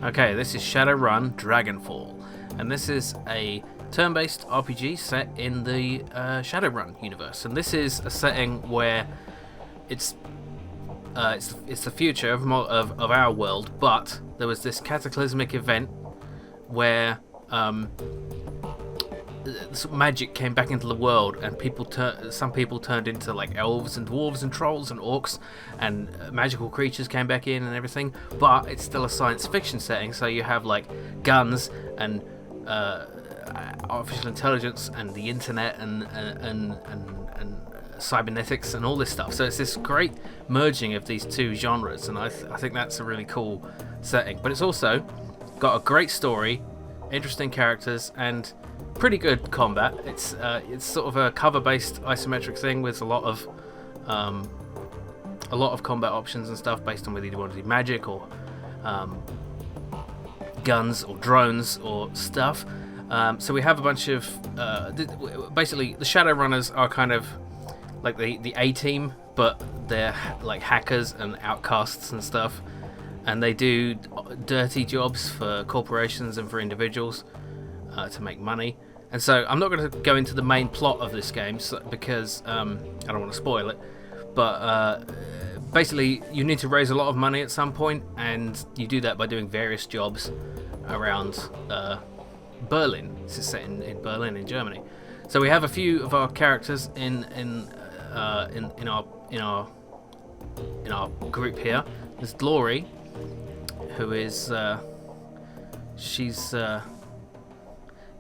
Okay, this is Shadowrun Dragonfall, and this is a turn-based RPG set in the Shadowrun universe. And this is a setting where it's the future of our world, but there was this cataclysmic event where magic came back into the world, and some people turned into like elves and dwarves and trolls and orcs, and magical creatures came back in and everything. But it's still a science fiction setting, so you have like guns and artificial intelligence and the internet and cybernetics and all this stuff. So it's this great merging of these two genres, and I think that's a really cool setting. But it's also got a great story, interesting characters, and pretty good combat. It's sort of a cover-based isometric thing with a lot of combat options and stuff based on whether you want to do magic or guns or drones or stuff. So we have a bunch of basically the Shadowrunners are kind of like the A team, but they're like hackers and outcasts and stuff, and they do dirty jobs for corporations and for individuals to make money. And so I'm not going to go into the main plot of this game because I don't want to spoil it, but basically you need to raise a lot of money at some point, and you do that by doing various jobs around Berlin. This is set in Berlin, in Germany. So we have a few of our characters in our group here. There's Glory, who is she's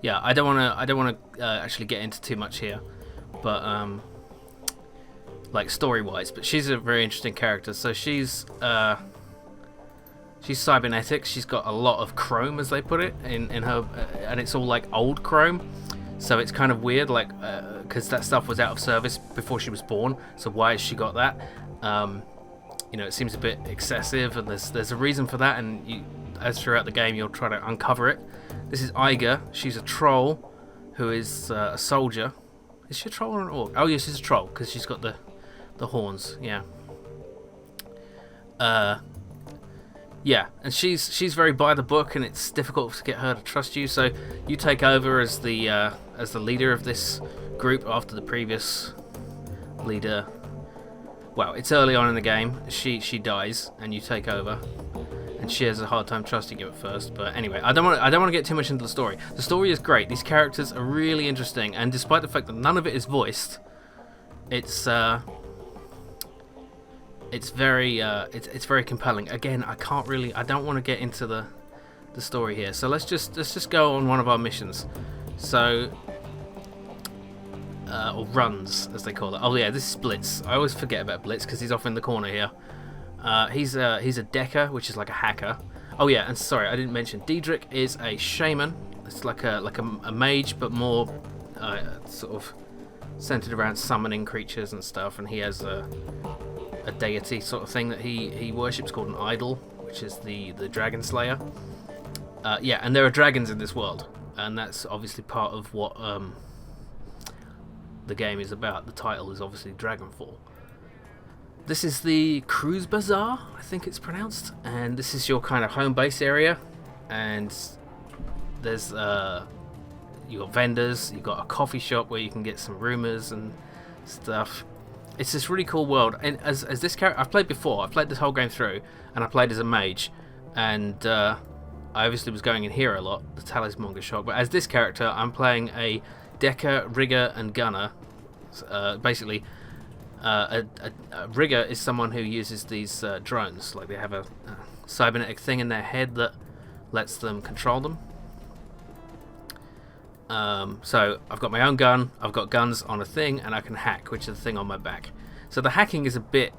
yeah, I don't want to actually get into too much here, but like story-wise. But she's a very interesting character. So she's cybernetics. She's got a lot of chrome, as they put it, in her, and it's all like old chrome. So it's kind of weird, like because that stuff was out of service before she was born. So why has she got that? It seems a bit excessive, and there's a reason for that. And as throughout the game, you'll try to uncover it. This is Iga. She's a troll who is a soldier. Is she a troll or an orc? Oh, yes, she's a troll because she's got the horns. Yeah. Yeah, and she's very by the book, and it's difficult to get her to trust you. So you take over as the leader of this group after the previous leader. Well, it's early on in the game. She dies, and you take over. And she has a hard time trusting you at first, but anyway, I don't want to get too much into the story. The story is great. These characters are really interesting, and despite the fact that none of it is voiced, it's very compelling. Again, I don't want to get into the story here, so let's just go on one of our missions. So, or runs, as they call it. Oh yeah, this is Blitz. I always forget about Blitz because he's off in the corner here. He's a Decker, which is like a hacker. Oh yeah, and sorry, I didn't mention Diedrich is a shaman. It's like a mage, but more sort of centered around summoning creatures and stuff. And he has a deity sort of thing that he worships called an idol, which is the Dragon Slayer. Yeah, and there are dragons in this world, and that's obviously part of what the game is about. The title is obviously Dragonfall. This is the Cruise Bazaar, I think it's pronounced, and this is your kind of home base area, and there's you got vendors, you got a coffee shop where you can get some rumors and stuff. It's this really cool world, and as this character I've played before. I've played this whole game through, and I played as a mage, and I obviously was going in here a lot, the Talismonger shop. But as this character, I'm playing a Decker, Rigger, and Gunner. Basically. A rigger is someone who uses these drones. Like they have a cybernetic thing in their head that lets them control them. So I've got my own gun, I've got guns on a thing, and I can hack, which is the thing on my back. So the hacking is a bit...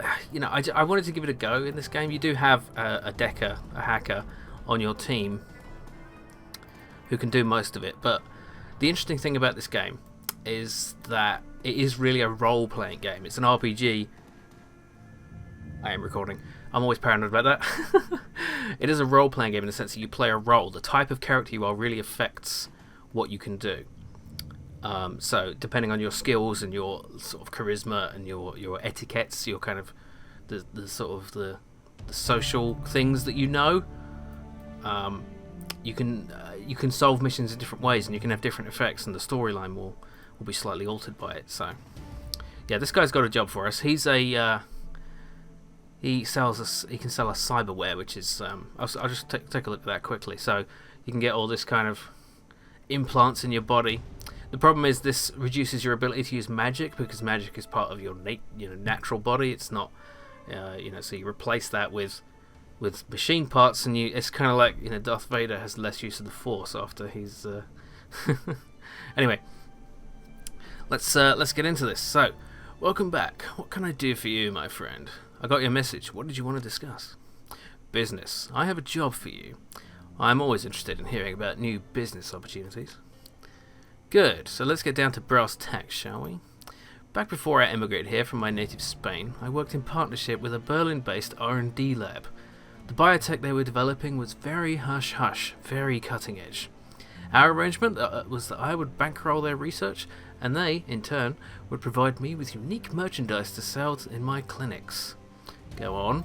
I wanted to give it a go in this game. You do have a Decker, a hacker, on your team who can do most of it. But the interesting thing about this game is that it is really a role-playing game. It's an RPG. I am recording. I'm always paranoid about that. It is a role-playing game in the sense that you play a role. The type of character you are really affects what you can do. So depending on your skills and your sort of charisma and your etiquettes, your kind of the social things that you know, you can solve missions in different ways, and you can have different effects, and the storyline will be slightly altered by it. So, yeah, this guy's got a job for us. He's a he can sell us cyberware, which is I'll just take a look at that quickly. So you can get all this kind of implants in your body. The problem is this reduces your ability to use magic, because magic is part of your natural body. It's not, so you replace that with machine parts, and it's kind of like, Darth Vader has less use of the Force after he's. Anyway, let's get into this. So, welcome back. What can I do for you, my friend? I got your message. What did you want to discuss? Business. I have a job for you. I'm always interested in hearing about new business opportunities. Good. So let's get down to brass tacks, shall we? Back before I emigrated here from my native Spain, I worked in partnership with a Berlin-based R&D lab. The biotech they were developing was very hush-hush, very cutting-edge. Our arrangement was that I would bankroll their research, and they, in turn, would provide me with unique merchandise to sell in my clinics. Go on.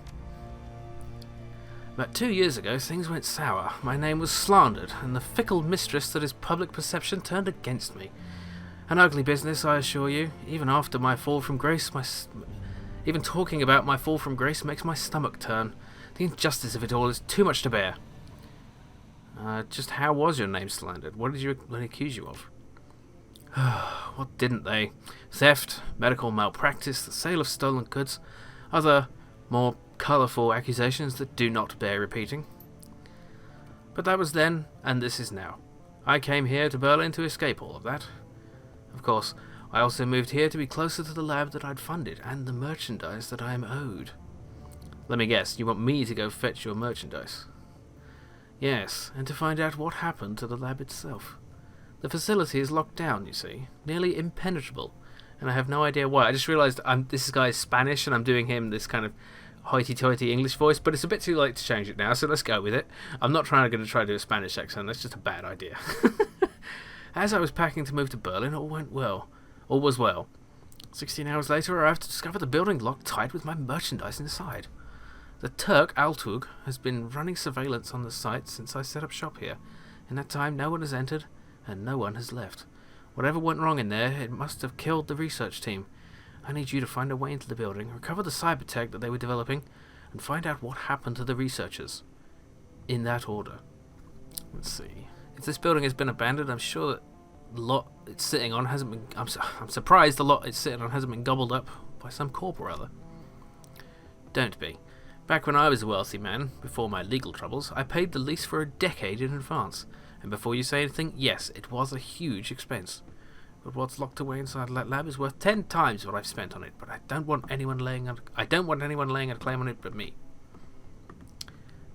About 2 years ago, things went sour. My name was slandered, and the fickle mistress that is public perception turned against me. An ugly business, I assure you. Even after my fall from grace, even talking about my fall from grace makes my stomach turn. The injustice of it all is too much to bear. Just how was your name slandered? What did they accuse you of? What didn't they? Theft, medical malpractice, the sale of stolen goods, other more colourful accusations that do not bear repeating. But that was then, and this is now. I came here to Berlin to escape all of that. Of course, I also moved here to be closer to the lab that I'd funded, and the merchandise that I am owed. Let me guess, you want me to go fetch your merchandise? Yes, and to find out what happened to the lab itself. The facility is locked down, you see, nearly impenetrable, and I have no idea why. I just realised this guy is Spanish, and I'm doing him this kind of hoity-toity English voice, but it's a bit too late to change it now, so let's go with it. I'm not going to try to do a Spanish accent, that's just a bad idea. As I was packing to move to Berlin, all was well. 16 hours later, I arrived to discover the building locked tight with my merchandise inside. The Turk Altug has been running surveillance on the site since I set up shop here. In that time, no one has entered, and no one has left. Whatever went wrong in there, it must have killed the research team. I need you to find a way into the building, recover the cybertech that they were developing, and find out what happened to the researchers. In that order. Let's see. If this building has been abandoned, I'm sure that the lot it's sitting on hasn't been... I'm surprised the lot it's sitting on hasn't been gobbled up by some corp or other. Don't be. Back when I was a wealthy man, before my legal troubles, I paid the lease for a decade in advance. And before you say anything, yes, it was a huge expense. But what's locked away inside that lab is worth 10 times what I've spent on it. But I don't want anyone laying a claim on it but me.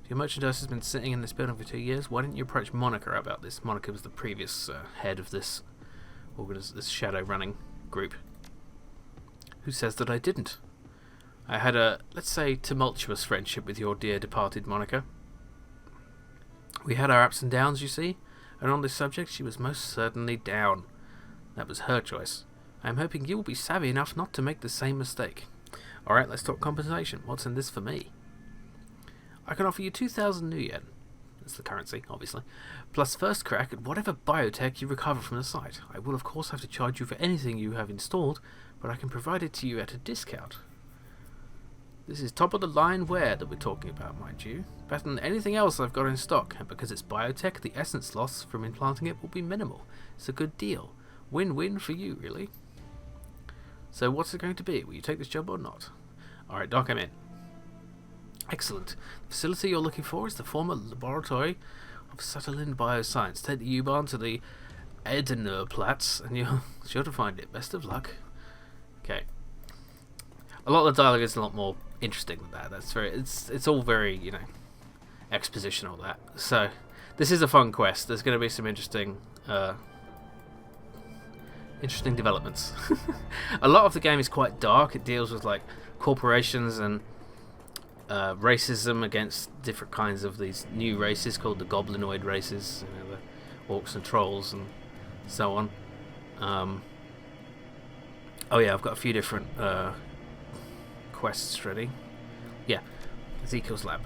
If your merchandise has been sitting in this building for 2 years, why didn't you approach Monica about this? Monica was the previous head of this Shadowrunning group. Who says that I didn't? I had a, let's say, tumultuous friendship with your dear departed Monica. We had our ups and downs, you see, and on this subject she was most certainly down. That was her choice. I am hoping you will be savvy enough not to make the same mistake. Alright, let's talk compensation. What's in this for me? I can offer you 2,000 new yen. That's the currency, obviously. Plus first crack at whatever biotech you recover from the site. I will of course have to charge you for anything you have installed, but I can provide it to you at a discount. This is top of the line ware that we're talking about, mind you. Better than anything else I've got in stock, and because it's biotech, the essence loss from implanting it will be minimal. It's a good deal. Win-win for you, really. So what's it going to be? Will you take this job or not? Alright, Doc, I'm in. Excellent. The facility you're looking for is the former laboratory of Satellin Bioscience. Take the U-Bahn to the Edenerplatz, and you're sure to find it. Best of luck. Okay. A lot of the dialogue is a lot more interesting than that. That's very. It's all very, exposition, all that. So this is a fun quest. There's going to be some interesting developments. A lot of the game is quite dark. It deals with like corporations and racism against different kinds of these new races called the goblinoid races, the orcs and trolls and so on. Oh yeah, I've got a few different quests ready. Yeah, Ezekiel's lab.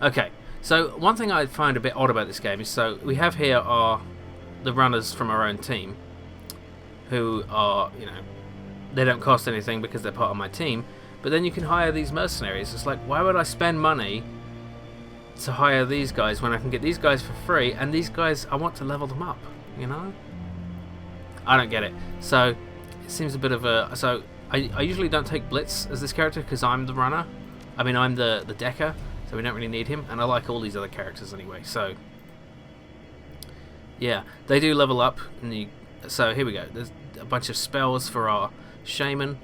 Okay, So one thing I find a bit odd about this game is, so we have here are the runners from our own team, who are, you know, they don't cost anything because they're part of my team, but then you can hire these mercenaries. It's like, why would I spend money to hire these guys when I can get these guys for free, and these guys, I want to level them up, you know? I don't get it. So it seems a bit of a... So I usually don't take Blitz as this character because I'm the runner. I mean, I'm the decker, so we don't really need him, and I like all these other characters anyway, so... Yeah, they do level up, and so here we go. There's a bunch of spells for our shaman.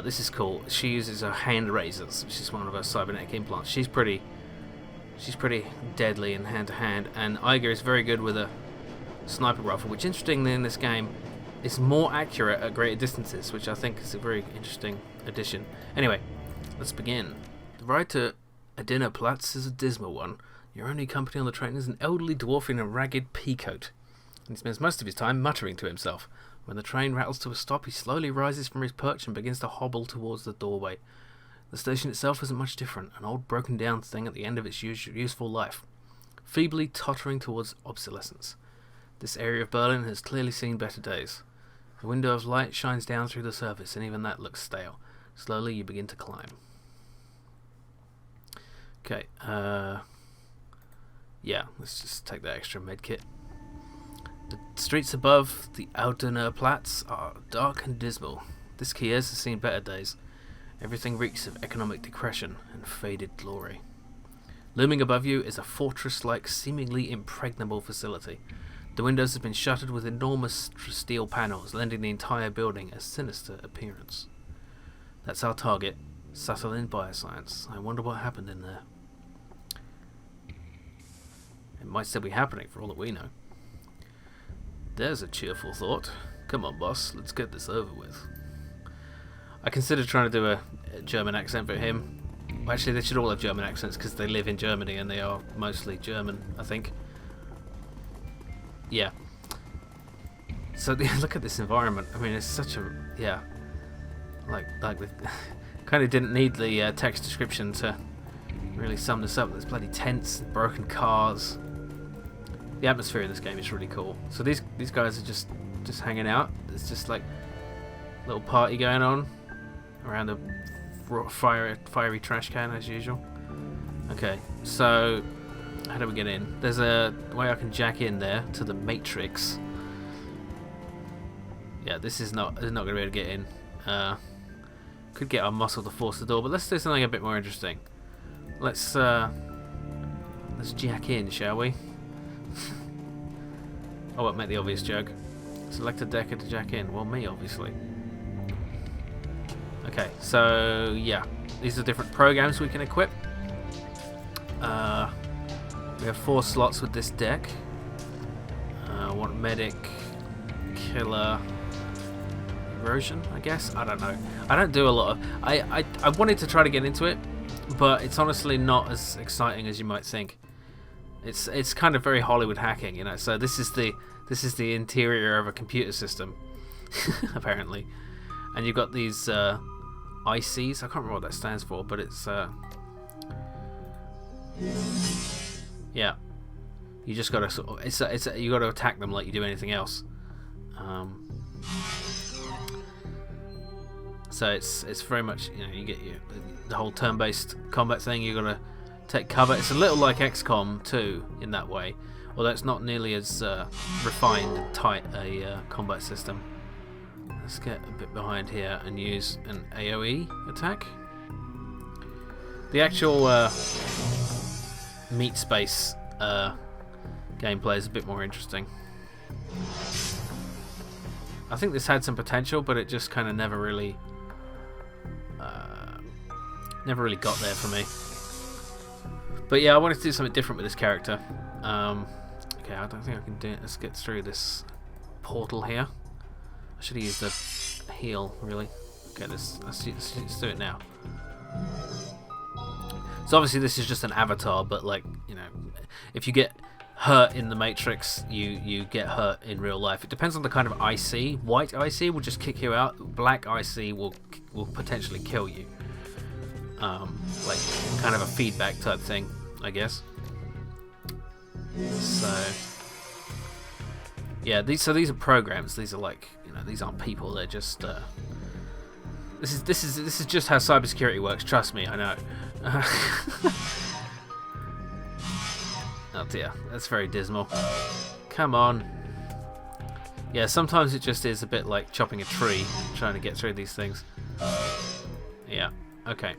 This is cool. She uses her hand razors, which is one of her cybernetic implants. She's pretty deadly in hand-to-hand, and Iger is very good with a sniper rifle, which, interestingly in this game, is more accurate at greater distances, which I think is a very interesting addition. Anyway, let's begin. The ride to Adinaplatz is a dismal one. Your only company on the train is an elderly dwarf in a ragged peacoat. He spends most of his time muttering to himself. When the train rattles to a stop, he slowly rises from his perch and begins to hobble towards the doorway. The station itself isn't much different, an old broken-down thing at the end of its useful life, feebly tottering towards obsolescence. This area of Berlin has clearly seen better days. A window of light shines down through the surface, and even that looks stale. Slowly, you begin to climb. Okay, yeah, let's just take that extra medkit. The streets above the Aldener Platz are dark and dismal. This Kiev has seen better days. Everything reeks of economic depression and faded glory. Looming above you is a fortress-like, seemingly impregnable facility. The windows have been shuttered with enormous steel panels, lending the entire building a sinister appearance. That's our target, Satellin Bioscience. I wonder what happened in there. It might still be happening for all that we know. There's a cheerful thought. Come on, boss, let's get this over with. I considered trying to do a German accent for him. Well, actually, they should all have German accents because they live in Germany and they are mostly German, I think. Yeah. So look at this environment. I mean, it's such a... Yeah. Like kind of didn't need the text description to really sum this up. There's bloody tents, broken cars. The atmosphere in this game is really cool. So these guys are just hanging out. There's just like a little party going on around a fiery trash can as usual. Okay, so how do we get in? There's a way I can jack in there to the Matrix. Yeah, this is not going to be able to get in. Could get our muscle to force the door, but let's do something a bit more interesting. Let's jack in, shall we? I won't make the obvious joke. Select a decker to jack in. Well, me, obviously. Okay, so yeah, these are different programs we can equip. We have 4 slots with this deck. I want medic, killer, version, I guess. I don't know. I don't do a lot of... I wanted to try to get into it, but it's honestly not as exciting as you might think. It's kind of very Hollywood hacking, you know. So this is the interior of a computer system, apparently, and you've got these ICs. I can't remember what that stands for, but it's yeah. You just gotta sort of, you gotta attack them like you do anything else. So it's very much, you know, you get the whole turn-based combat thing. You gotta take cover. It's a little like XCOM 2 in that way, although it's not nearly as refined and tight a combat system. Let's get a bit behind here and use an AoE attack. The actual meat space gameplay is a bit more interesting. I think this had some potential, but it just kind of never really got there for me. But yeah, I wanted to do something different with this character. Okay, I don't think I can do it. Let's get through this portal here. I should have used the heal, really. Okay, let's do it now. So obviously this is just an avatar, but like, you know, if you get hurt in the Matrix, you get hurt in real life. It depends on the kind of IC. White IC will just kick you out. Black IC will potentially kill you. Like kind of a feedback type thing. I guess. So yeah, these are programs. These are like, you know, these aren't people. They're just this is just how cybersecurity works. Trust me, I know. Oh dear, that's very dismal. Come on. Yeah, sometimes it just is a bit like chopping a tree, trying to get through these things. Yeah, okay.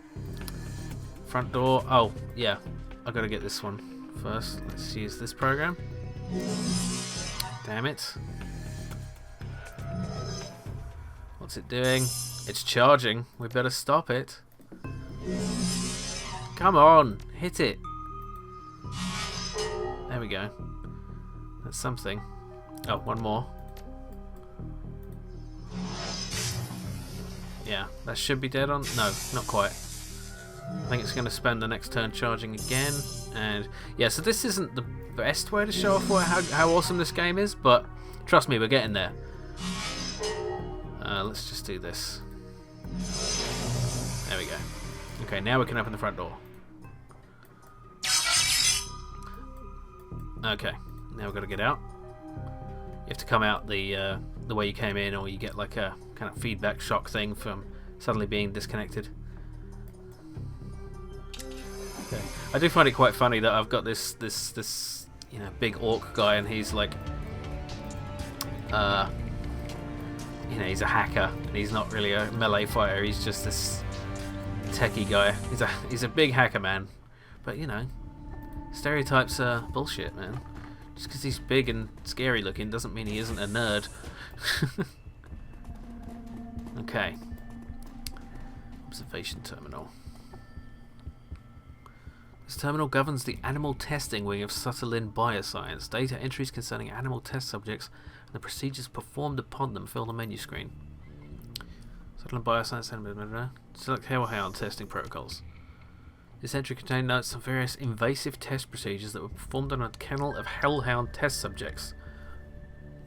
Front door. Oh, yeah. I gotta get this one first. Let's use this program. Damn it. What's it doing? It's charging. We better stop it. Come on, hit it. There we go. That's something. Oh, one more. Yeah, that should be dead on. No, not quite. I think it's going to spend the next turn charging again. And yeah, so this isn't the best way to show off how awesome this game is, but trust me, we're getting there. Let's just do this. There we go. Okay, now we can open the front door. Okay, now we've got to get out. You have to come out the way you came in, or you get like a kind of feedback shock thing from suddenly being disconnected. Okay. I do find it quite funny that I've got this you know, big orc guy, and he's like you know, he's a hacker, and he's not really a melee fighter. He's just this techie guy. He's a big hacker man, but you know, stereotypes are bullshit, man. Just because he's big and scary looking doesn't mean he isn't a nerd. Okay. Observation terminal. This terminal governs the animal testing wing of Sutherland Bioscience. Data entries concerning animal test subjects and the procedures performed upon them fill the menu screen. Sutherland Bioscience. Select hellhound testing protocols. This entry contained notes on various invasive test procedures that were performed on a kennel of hellhound test subjects.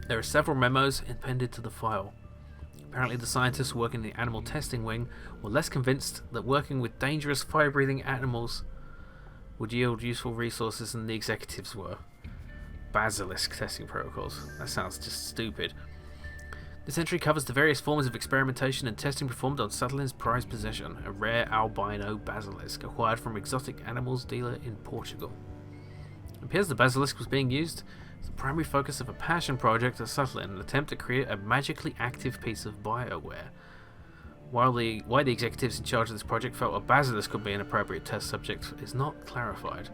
There are several memos appended to the file. Apparently the scientists working in the animal testing wing were less convinced that working with dangerous fire-breathing animals would yield useful resources than the executives were. Basilisk testing protocols. That sounds just stupid. This entry covers the various forms of experimentation and testing performed on Sutherland's prized possession, a rare albino basilisk acquired from exotic animals dealer in Portugal. It appears the basilisk was being used as the primary focus of a passion project at Sutherland, an attempt to create a magically active piece of bioware. Why the executives in charge of this project felt a basilisk could be an appropriate test subject is not clarified.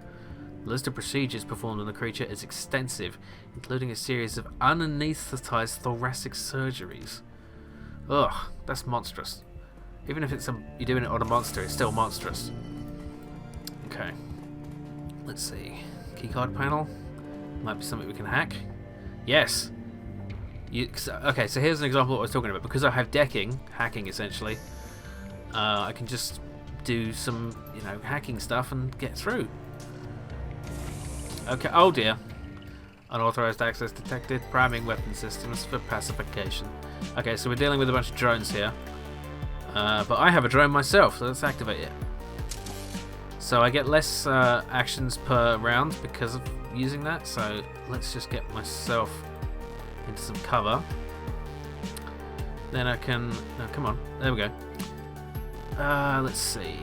The list of procedures performed on the creature is extensive, including a series of unanesthetized thoracic surgeries. Ugh, that's monstrous. Even if you're doing it on a monster, it's still monstrous. Okay. Let's see. Keycard panel. Might be something we can hack. Yes! Okay, so here's an example of what I was talking about. Because I have hacking essentially, I can just do some, you know, hacking stuff and get through. Okay, oh dear. Unauthorized access detected. Priming weapon systems for pacification. Okay, so we're dealing with a bunch of drones here. But I have a drone myself, so let's activate it. So I get less actions per round because of using that, so let's just get myself into some cover. Then I can... Oh, come on, there we go. Let's see.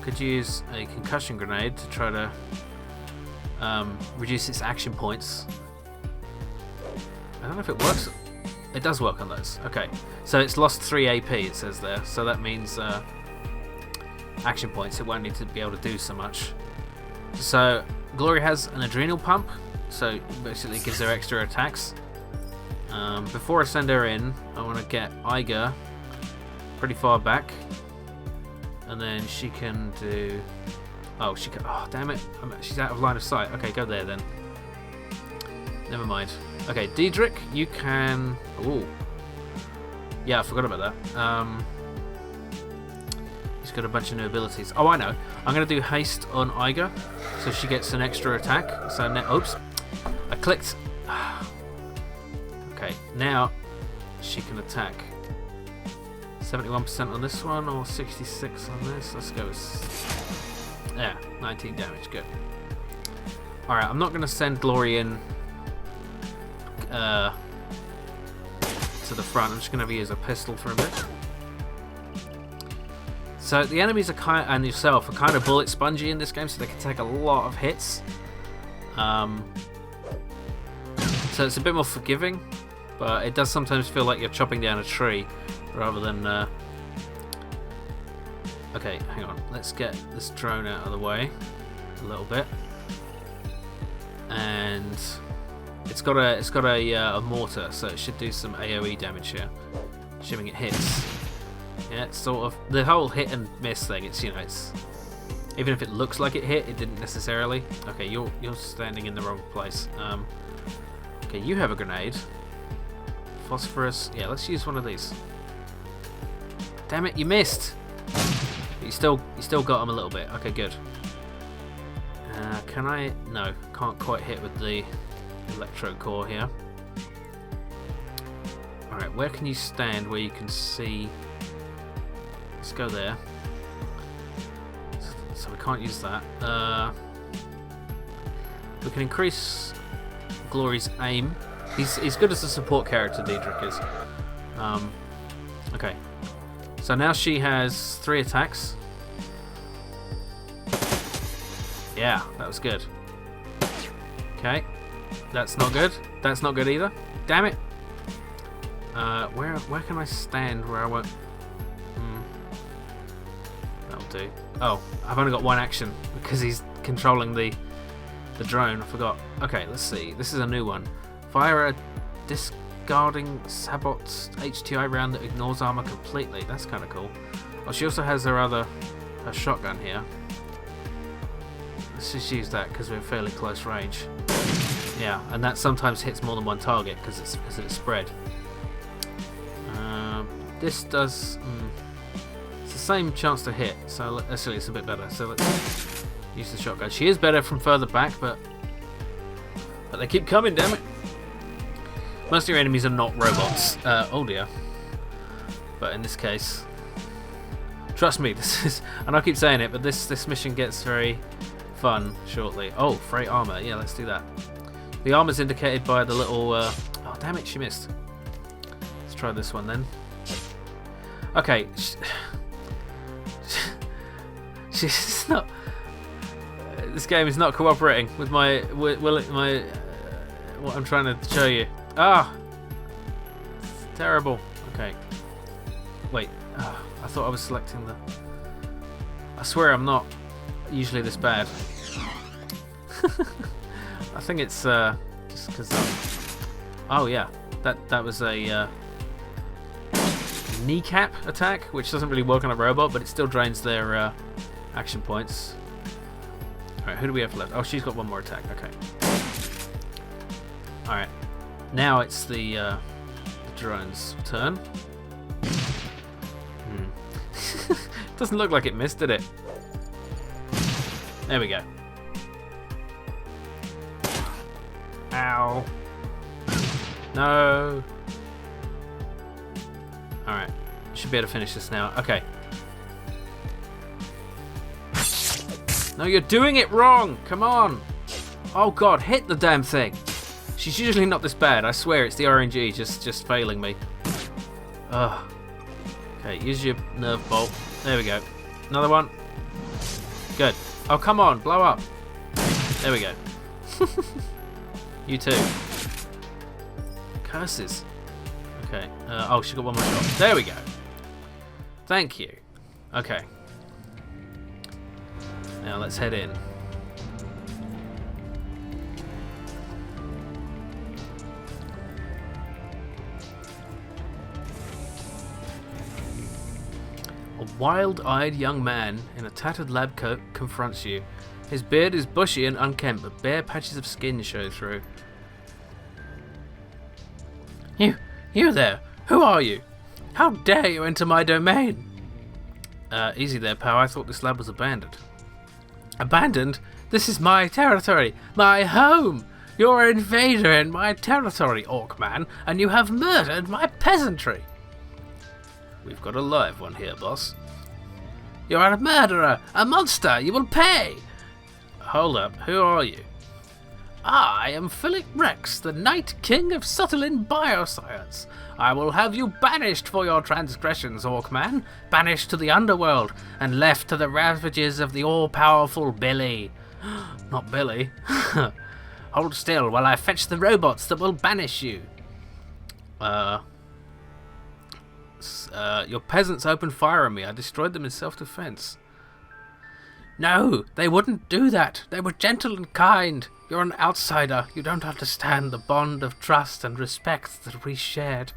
Could use a concussion grenade to try to reduce its action points. I don't know if it works. It does work on those. Okay, so it's lost 3 AP, it says there. So that means action points. It won't need to be able to do so much. So Glory has an adrenal pump, so basically it gives her extra attacks. Before I send her in, I want to get Iga pretty far back. And then she can do... Oh, she can... Oh, damn it. She's out of line of sight. Okay, go there then. Never mind. Okay, Diedrich, you can... Ooh. Yeah, I forgot about that. He's got a bunch of new abilities. Oh, I know. I'm going to do haste on Iga, so she gets an extra attack. So now... Oops. I clicked... Okay, now she can attack. 71% on this one, or 66 on this. Let's go with Yeah, 19 damage, good. Alright, I'm not going to send Glory in to the front. I'm just going to use a pistol for a bit. So the enemies are and yourself are kind of bullet spongy in this game, so they can take a lot of hits. So it's a bit more forgiving, but it does sometimes feel like you're chopping down a tree rather than... Okay, hang on. Let's get this drone out of the way a little bit, and it's got a mortar, so it should do some AOE damage here, assuming it hits. Yeah, it's sort of the whole hit and miss thing. It's it's even if it looks like it hit, it didn't necessarily. Okay, you're standing in the wrong place. Okay, you have a grenade. Phosphorus. Yeah, let's use one of these. Damn it, you missed. But you still got him a little bit. Okay, good. Can I? No, can't quite hit with the electro core here. Alright, where can you stand where you can see? Let's go there. So we can't use that. We can increase Glory's aim. He's good as a support character, Diedrich is. Okay. So now she has 3 attacks. Yeah, that was good. Okay. That's not good. That's not good either. Damn it. Where can I stand where I won't... That'll do. Oh, I've only got 1 action because he's controlling the drone. I forgot. Okay, let's see. This is a new one. Fire a discarding Sabot HTI round that ignores armor completely. That's kind of cool. Oh, she also has her shotgun here. Let's just use that because we're fairly close range. Yeah, and that sometimes hits more than 1 target because it's spread. This does. It's the same chance to hit, so actually it's a bit better. So let's use the shotgun. She is better from further back, but they keep coming, damn it. Most of your enemies are not robots. Oh dear. But in this case, trust me, this is, and I keep saying it, but this mission gets very fun shortly. Oh, freight armor. Yeah, let's do that. The armor's indicated by the little... oh, damn it, she missed. Let's try this one then. Okay. She's not... This game is not cooperating with what I'm trying to show you. Ah! It's terrible. Okay. Wait. I thought I was selecting the... I swear I'm not usually this bad. I think it's just because... Oh yeah. That was a kneecap attack, which doesn't really work on a robot, but it still drains their action points. Alright, who do we have left? Oh, she's got 1 more attack. Okay. Alright. Now it's the drone's turn. Doesn't look like it missed, did it? There we go. Ow. No. Alright. Should be able to finish this now. Okay. No, you're doing it wrong! Come on! Oh god, hit the damn thing! She's usually not this bad. I swear it's the RNG just failing me. Ugh. Okay, use your nerve bolt. There we go. Another one. Good. Oh, come on, blow up. There we go. You too. Curses. Okay. Oh, she got 1 more shot. There we go. Thank you. Okay. Now let's head in. A wild-eyed young man in a tattered lab coat confronts you. His beard is bushy and unkempt, but bare patches of skin show through. You there! Who are you? How dare you enter my domain? Easy there, pal. I thought this lab was abandoned. Abandoned? This is my territory, my home! You're an invader in my territory, Orc man, and you have murdered my peasantry! We've got a live one here, boss. You are a murderer! A monster! You will pay! Hold up, who are you? I am Philip Rex, the Night King of Subtlin Bioscience. I will have you banished for your transgressions, Orcman. Banished to the underworld and left to the ravages of the all-powerful Billy. Not Billy. Hold still while I fetch the robots that will banish you. Your peasants opened fire on me. I destroyed them in self-defense. No, they wouldn't do that. They were gentle and kind. You're an outsider. You don't understand the bond of trust and respect that we shared.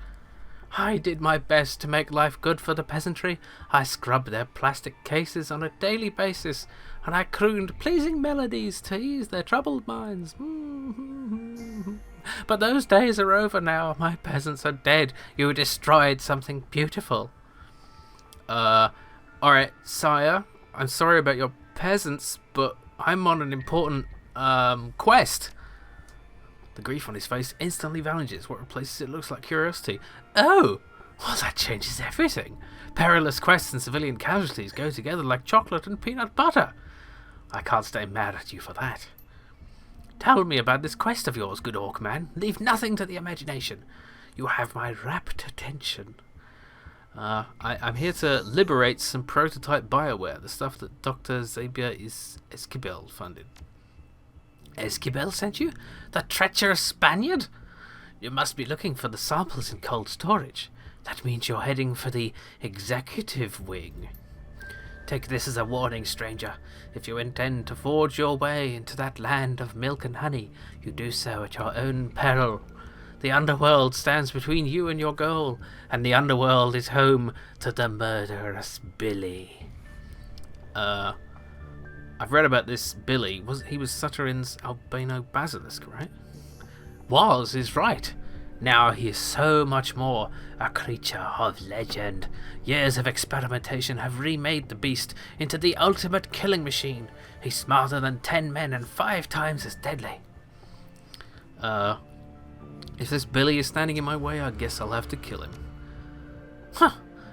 I did my best to make life good for the peasantry. I scrubbed their plastic cases on a daily basis, and I crooned pleasing melodies to ease their troubled minds. But those days are over now. My peasants are dead. You destroyed something beautiful. Alright, sire. I'm sorry about your peasants, but I'm on an important, quest. The grief on his face instantly vanishes. What replaces it looks like curiosity. Oh! Well, that changes everything. Perilous quests and civilian casualties go together like chocolate and peanut butter. I can't stay mad at you for that. Tell me about this quest of yours, good Orcman. Leave nothing to the imagination. You have my rapt attention. I'm here to liberate some prototype bioware, the stuff that Dr. Xavier Esquivel funded. Esquivel sent you? The treacherous Spaniard? You must be looking for the samples in cold storage. That means you're heading for the executive wing. Take this as a warning, stranger. If you intend to forge your way into that land of milk and honey, you do so at your own peril. The underworld stands between you and your goal, and the underworld is home to the murderous Billy. I've read about this Billy. He was Sutterin's albino basilisk, right? Was is right. Now he is so much more, a creature of legend. Years of experimentation have remade the beast into the ultimate killing machine. He's smarter than 10 men and 5 times as deadly. If this Billy is standing in my way, I guess I'll have to kill him. Huh,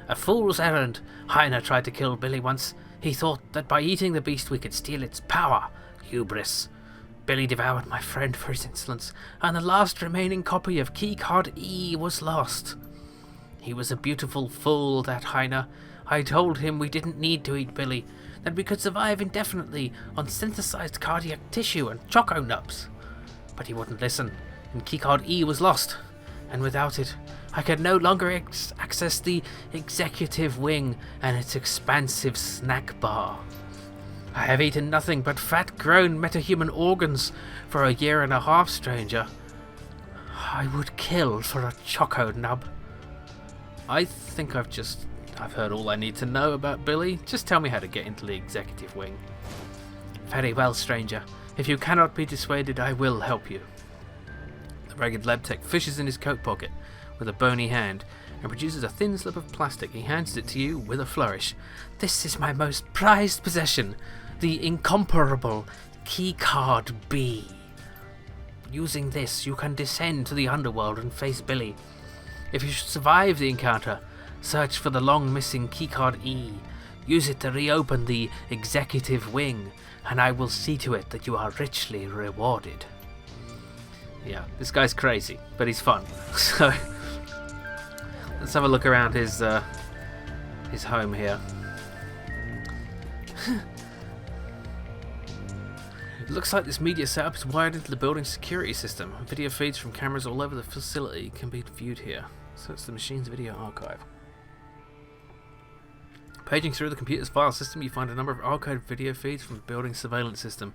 a fool's errand. Heiner tried to kill Billy once. He thought that by eating the beast we could steal its power. Hubris. Billy devoured my friend for his insolence, and the last remaining copy of Keycard E was lost. He was a beautiful fool, that Heiner. I told him we didn't need to eat Billy, that we could survive indefinitely on synthesized cardiac tissue and choco nubs. But he wouldn't listen, and Keycard E was lost, and without it, I could no longer access the executive wing and its expansive snack bar. I have eaten nothing but fat-grown metahuman organs for 1.5 years, stranger. I would kill for a choco nub. I think I've heard all I need to know about Billy. Just tell me how to get into the executive wing. Very well, stranger. If you cannot be dissuaded, I will help you. The ragged lab tech fishes in his coat pocket with a bony hand and produces a thin slip of plastic. He hands it to you with a flourish. This is my most prized possession, the incomparable Keycard B. Using this, you can descend to the underworld and face Billy. If you should survive the encounter, search for the long-missing Keycard E. Use it to reopen the executive wing, and I will see to it that you are richly rewarded. Yeah, this guy's crazy, but he's fun. So let's have a look around his home here. It looks like this media setup is wired into the building's security system. Video feeds from cameras all over the facility can be viewed here. So it's the machine's video archive. Paging through the computer's file system, you find a number of archived video feeds from the building's surveillance system.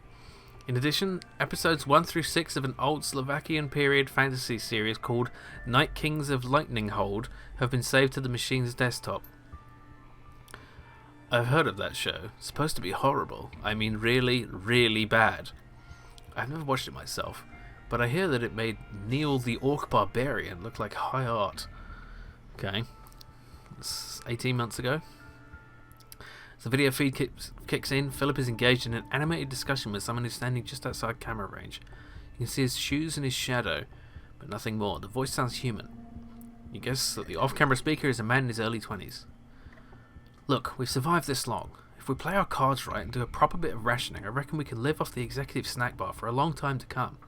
In addition, episodes 1 through 6 of an old Slovakian period fantasy series called Night Kings of Lightning Hold have been saved to the machine's desktop. I've heard of that show. It's supposed to be horrible. I mean really, really bad. I've never watched it myself, but I hear that it made Neil the Orc Barbarian look like high art. Okay. It's 18 months ago. As the video feed kicks in, Philip is engaged in an animated discussion with someone who's standing just outside camera range. You can see his shoes and his shadow, but nothing more. The voice sounds human. You guess that the off-camera speaker is a man in his early 20s. Look, we've survived this long. If If we play our cards right and do a proper bit of rationing, I reckon we can live off the executive snack bar for a long time to come.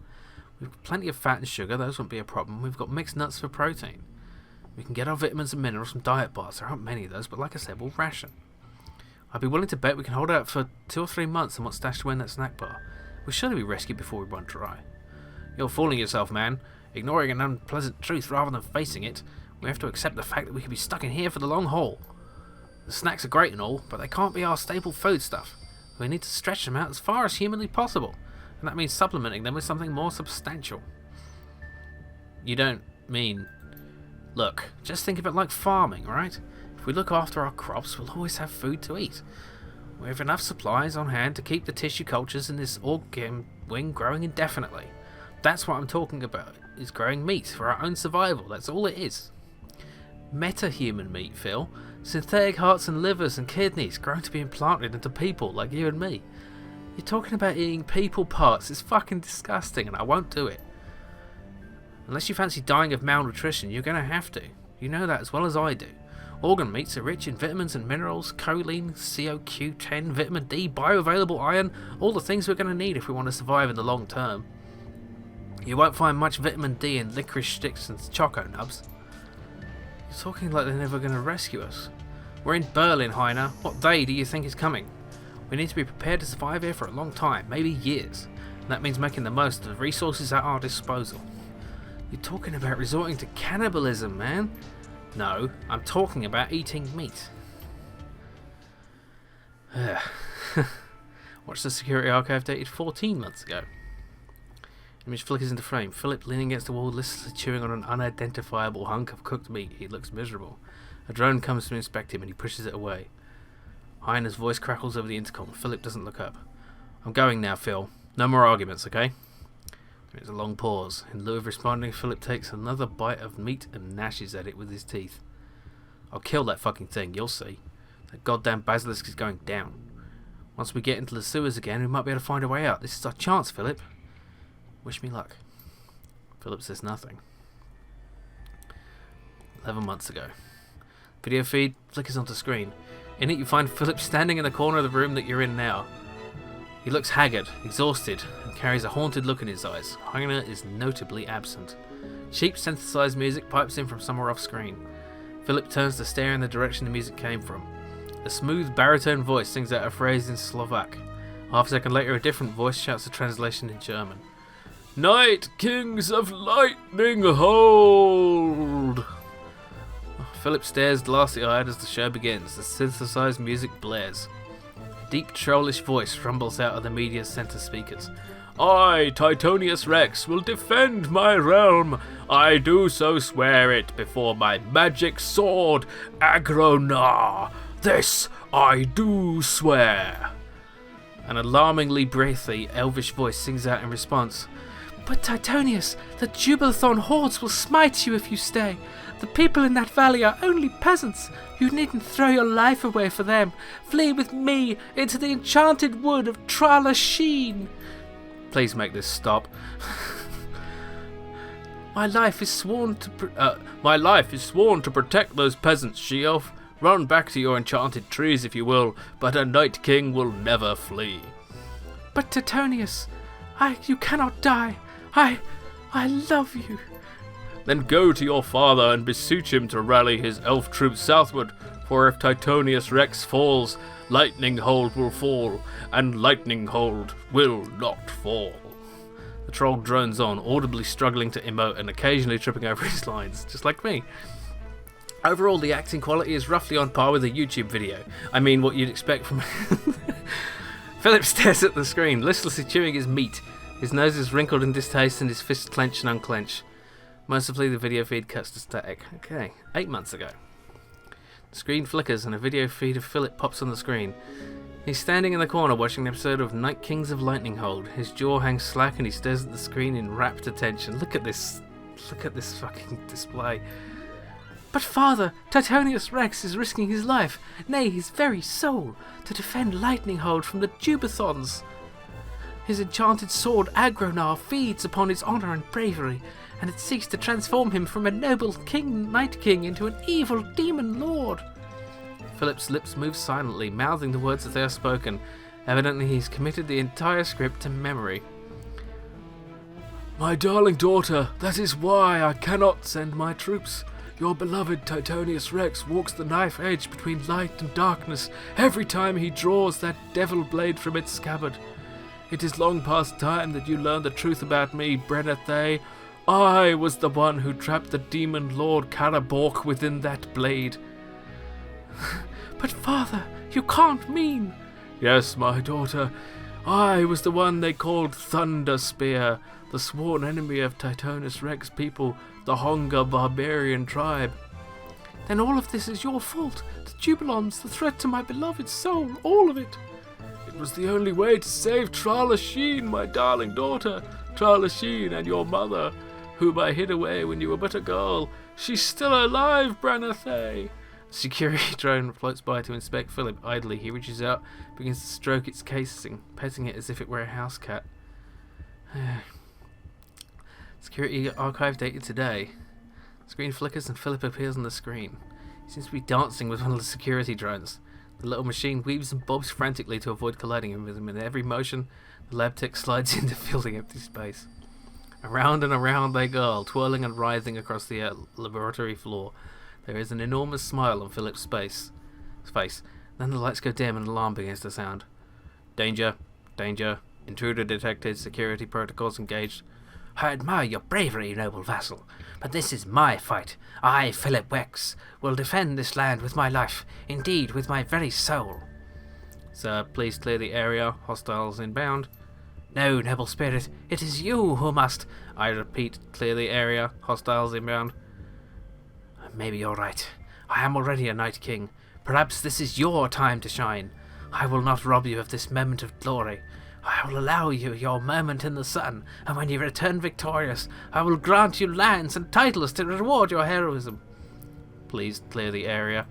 We've got plenty of fat and sugar, those won't be a problem. We've got mixed nuts for protein. We can get our vitamins and minerals from diet bars. There aren't many of those, but like I said, we'll ration. I'd be willing to bet we can hold out for 2 or 3 months and what's stashed away in that snack bar. We'll surely be rescued before we run dry. You're fooling yourself, man. Ignoring an unpleasant truth rather than facing it. We have to accept the fact that we could be stuck in here for the long haul. The snacks are great and all, but they can't be our staple food stuff. We need to stretch them out as far as humanly possible, and that means supplementing them with something more substantial. You don't mean... Look, just think of it like farming, alright? If we look after our crops, we'll always have food to eat. We have enough supplies on hand to keep the tissue cultures in this organ wing growing indefinitely. That's what I'm talking about, is growing meat for our own survival. That's all it is. Meta-human meat, Phil. Synthetic hearts and livers and kidneys grown to be implanted into people like you and me. You're talking about eating people parts. It's fucking disgusting and I won't do it. Unless you fancy dying of malnutrition, you're going to have to. You know that as well as I do. Organ meats are rich in vitamins and minerals, choline, CoQ10, vitamin D, bioavailable iron, all the things we're going to need if we want to survive in the long term. You won't find much vitamin D in licorice sticks and choco nubs. You're talking like they're never going to rescue us. We're in Berlin, Heiner. What day do you think is coming? We need to be prepared to survive here for a long time, maybe years. And that means making the most of the resources at our disposal. You're talking about resorting to cannibalism, man. No, I'm talking about eating meat. Watch the security archive dated 14 months ago. Image flickers into frame. Philip leaning against the wall, listlessly chewing on an unidentifiable hunk of cooked meat. He looks miserable. A drone comes to inspect him and he pushes it away. Heiner's voice crackles over the intercom. Philip doesn't look up. I'm going now, Phil. No more arguments, okay? There is a long pause. In lieu of responding, Philip takes another bite of meat and gnashes at it with his teeth. I'll kill that fucking thing, you'll see. That goddamn basilisk is going down. Once we get into the sewers again, we might be able to find a way out. This is our chance, Philip. Wish me luck. Philip says nothing. 11 months ago. Video feed flickers onto screen. In it you find Philip standing in the corner of the room that you're in now. He looks haggard, exhausted, and carries a haunted look in his eyes. Heiner is notably absent. Cheap synthesized music pipes in from somewhere off screen. Philip turns to stare in the direction the music came from. A smooth baritone voice sings out a phrase in Slovak. Half a second later, a different voice shouts a translation in German. Night Kings of Lightning Hold! Philip stares glassy-eyed as the show begins. The synthesized music blares. A deep, trollish voice rumbles out of the media center speakers. I, Titonius Rex, will defend my realm. I do so swear it before my magic sword, Agronar. This I do swear. An alarmingly breathy, elvish voice sings out in response. But Titonius, the Jubilathon hordes will smite you if you stay. The people in that valley are only peasants. You needn't throw your life away for them. Flee with me into the enchanted wood of Trala Sheen. Please make this stop. My life is sworn to protect those peasants, she-elf. Run back to your enchanted trees if you will, but a Night King will never flee. But Titonius, you cannot die. I love you. Then go to your father and beseech him to rally his elf troops southward, for if Titonius Rex falls, Lightning Hold will fall, and Lightning Hold will not fall. The troll drones on, audibly struggling to emote and occasionally tripping over his lines, just like me. Overall, the acting quality is roughly on par with a YouTube video. I mean, what you'd expect from... Philip stares at the screen, listlessly chewing his meat. His nose is wrinkled in distaste and his fists clench and unclench. Mercifully, the video feed cuts to static. Okay, 8 months ago. The screen flickers and a video feed of Philip pops on the screen. He's standing in the corner watching an episode of Night Kings of Lightning Hold. His jaw hangs slack and he stares at the screen in rapt attention. Look at this fucking display. But father, Titonius Rex is risking his life, nay, his very soul, to defend Lightning Hold from the Jubathons. His enchanted sword Agronar feeds upon his honour and bravery, and it seeks to transform him from a noble Night King into an evil demon lord. Philip's lips move silently, mouthing the words as they are spoken. Evidently he's committed the entire script to memory. My darling daughter, that is why I cannot send my troops. Your beloved Titonius Rex walks the knife edge between light and darkness every time he draws that devil blade from its scabbard. It is long past time that you learn the truth about me, Brenathay. I was the one who trapped the demon Lord Carabork within that blade. But father, you can't mean... Yes, my daughter. I was the one they called Thunder Spear, the sworn enemy of Titonius Rex people, the Honga barbarian tribe. Then all of this is your fault. The Jubilons, the threat to my beloved soul, all of it. It was the only way to save Trala Sheen, my darling daughter. Trala Sheen and your mother, whom I hid away when you were but a girl. She's still alive, Branathay. Security drone floats by to inspect Philip idly. He reaches out, begins to stroke its casing, petting it as if it were a house cat. Security archive dated today. Screen flickers and Philip appears on the screen. He seems to be dancing with one of the security drones. The little machine weaves and bobs frantically to avoid colliding with him. In every motion, the lab tech slides into filling empty space. Around and around they go, twirling and writhing across the laboratory floor. There is an enormous smile on Philip's face. Then the lights go dim and an alarm begins to sound. Danger. Danger. Intruder detected. Security protocols engaged. I admire your bravery, noble vassal, but this is my fight. I, Philip Wex, will defend this land with my life, indeed with my very soul. Sir, please clear the area. Hostiles inbound. No, noble spirit, it is you who must. I repeat, clear the area. Hostiles inbound. Maybe you're right. I am already a Night King. Perhaps this is your time to shine. I will not rob you of this moment of glory. I will allow you your moment in the sun, and when you return victorious, I will grant you lands and titles to reward your heroism. Please clear the area.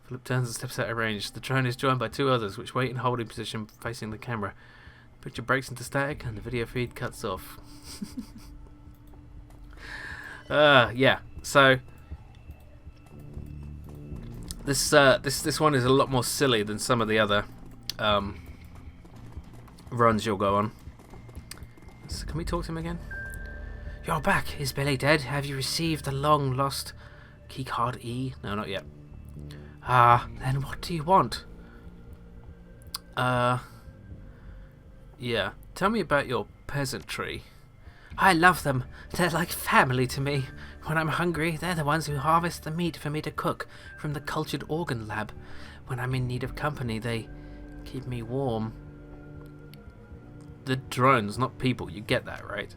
Philip turns and steps out of range. The drone is joined by two others, which wait in holding position facing the camera. The picture breaks into static, and the video feed cuts off. Yeah. So this one is a lot more silly than some of the other runs you'll go on. So can we talk to him again? You're back. Is Billy dead? Have you received the long lost keycard E? No, not yet. Then what do you want? Yeah. Tell me about your peasantry. I love them. They're like family to me. When I'm hungry, they're the ones who harvest the meat for me to cook from the cultured organ lab. When I'm in need of company, they keep me warm. The drones, not people. You get that, right?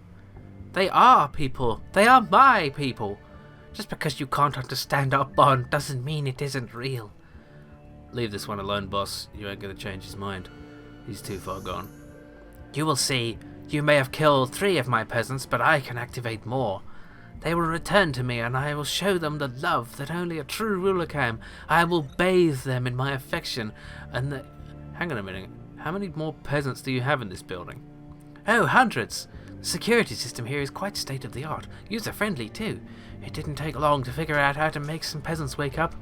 They are people. They are my people. Just because you can't understand our bond doesn't mean it isn't real. Leave this one alone, boss. You ain't gonna change his mind. He's too far gone. You will see. You may have killed 3 of my peasants, but I can activate more. They will return to me, and I will show them the love that only a true ruler can. I will bathe them in my affection, and Hang on a minute. How many more peasants do you have in this building? Oh, hundreds! The security system here is quite state-of-the-art. User-friendly, too. It didn't take long to figure out how to make some peasants wake up,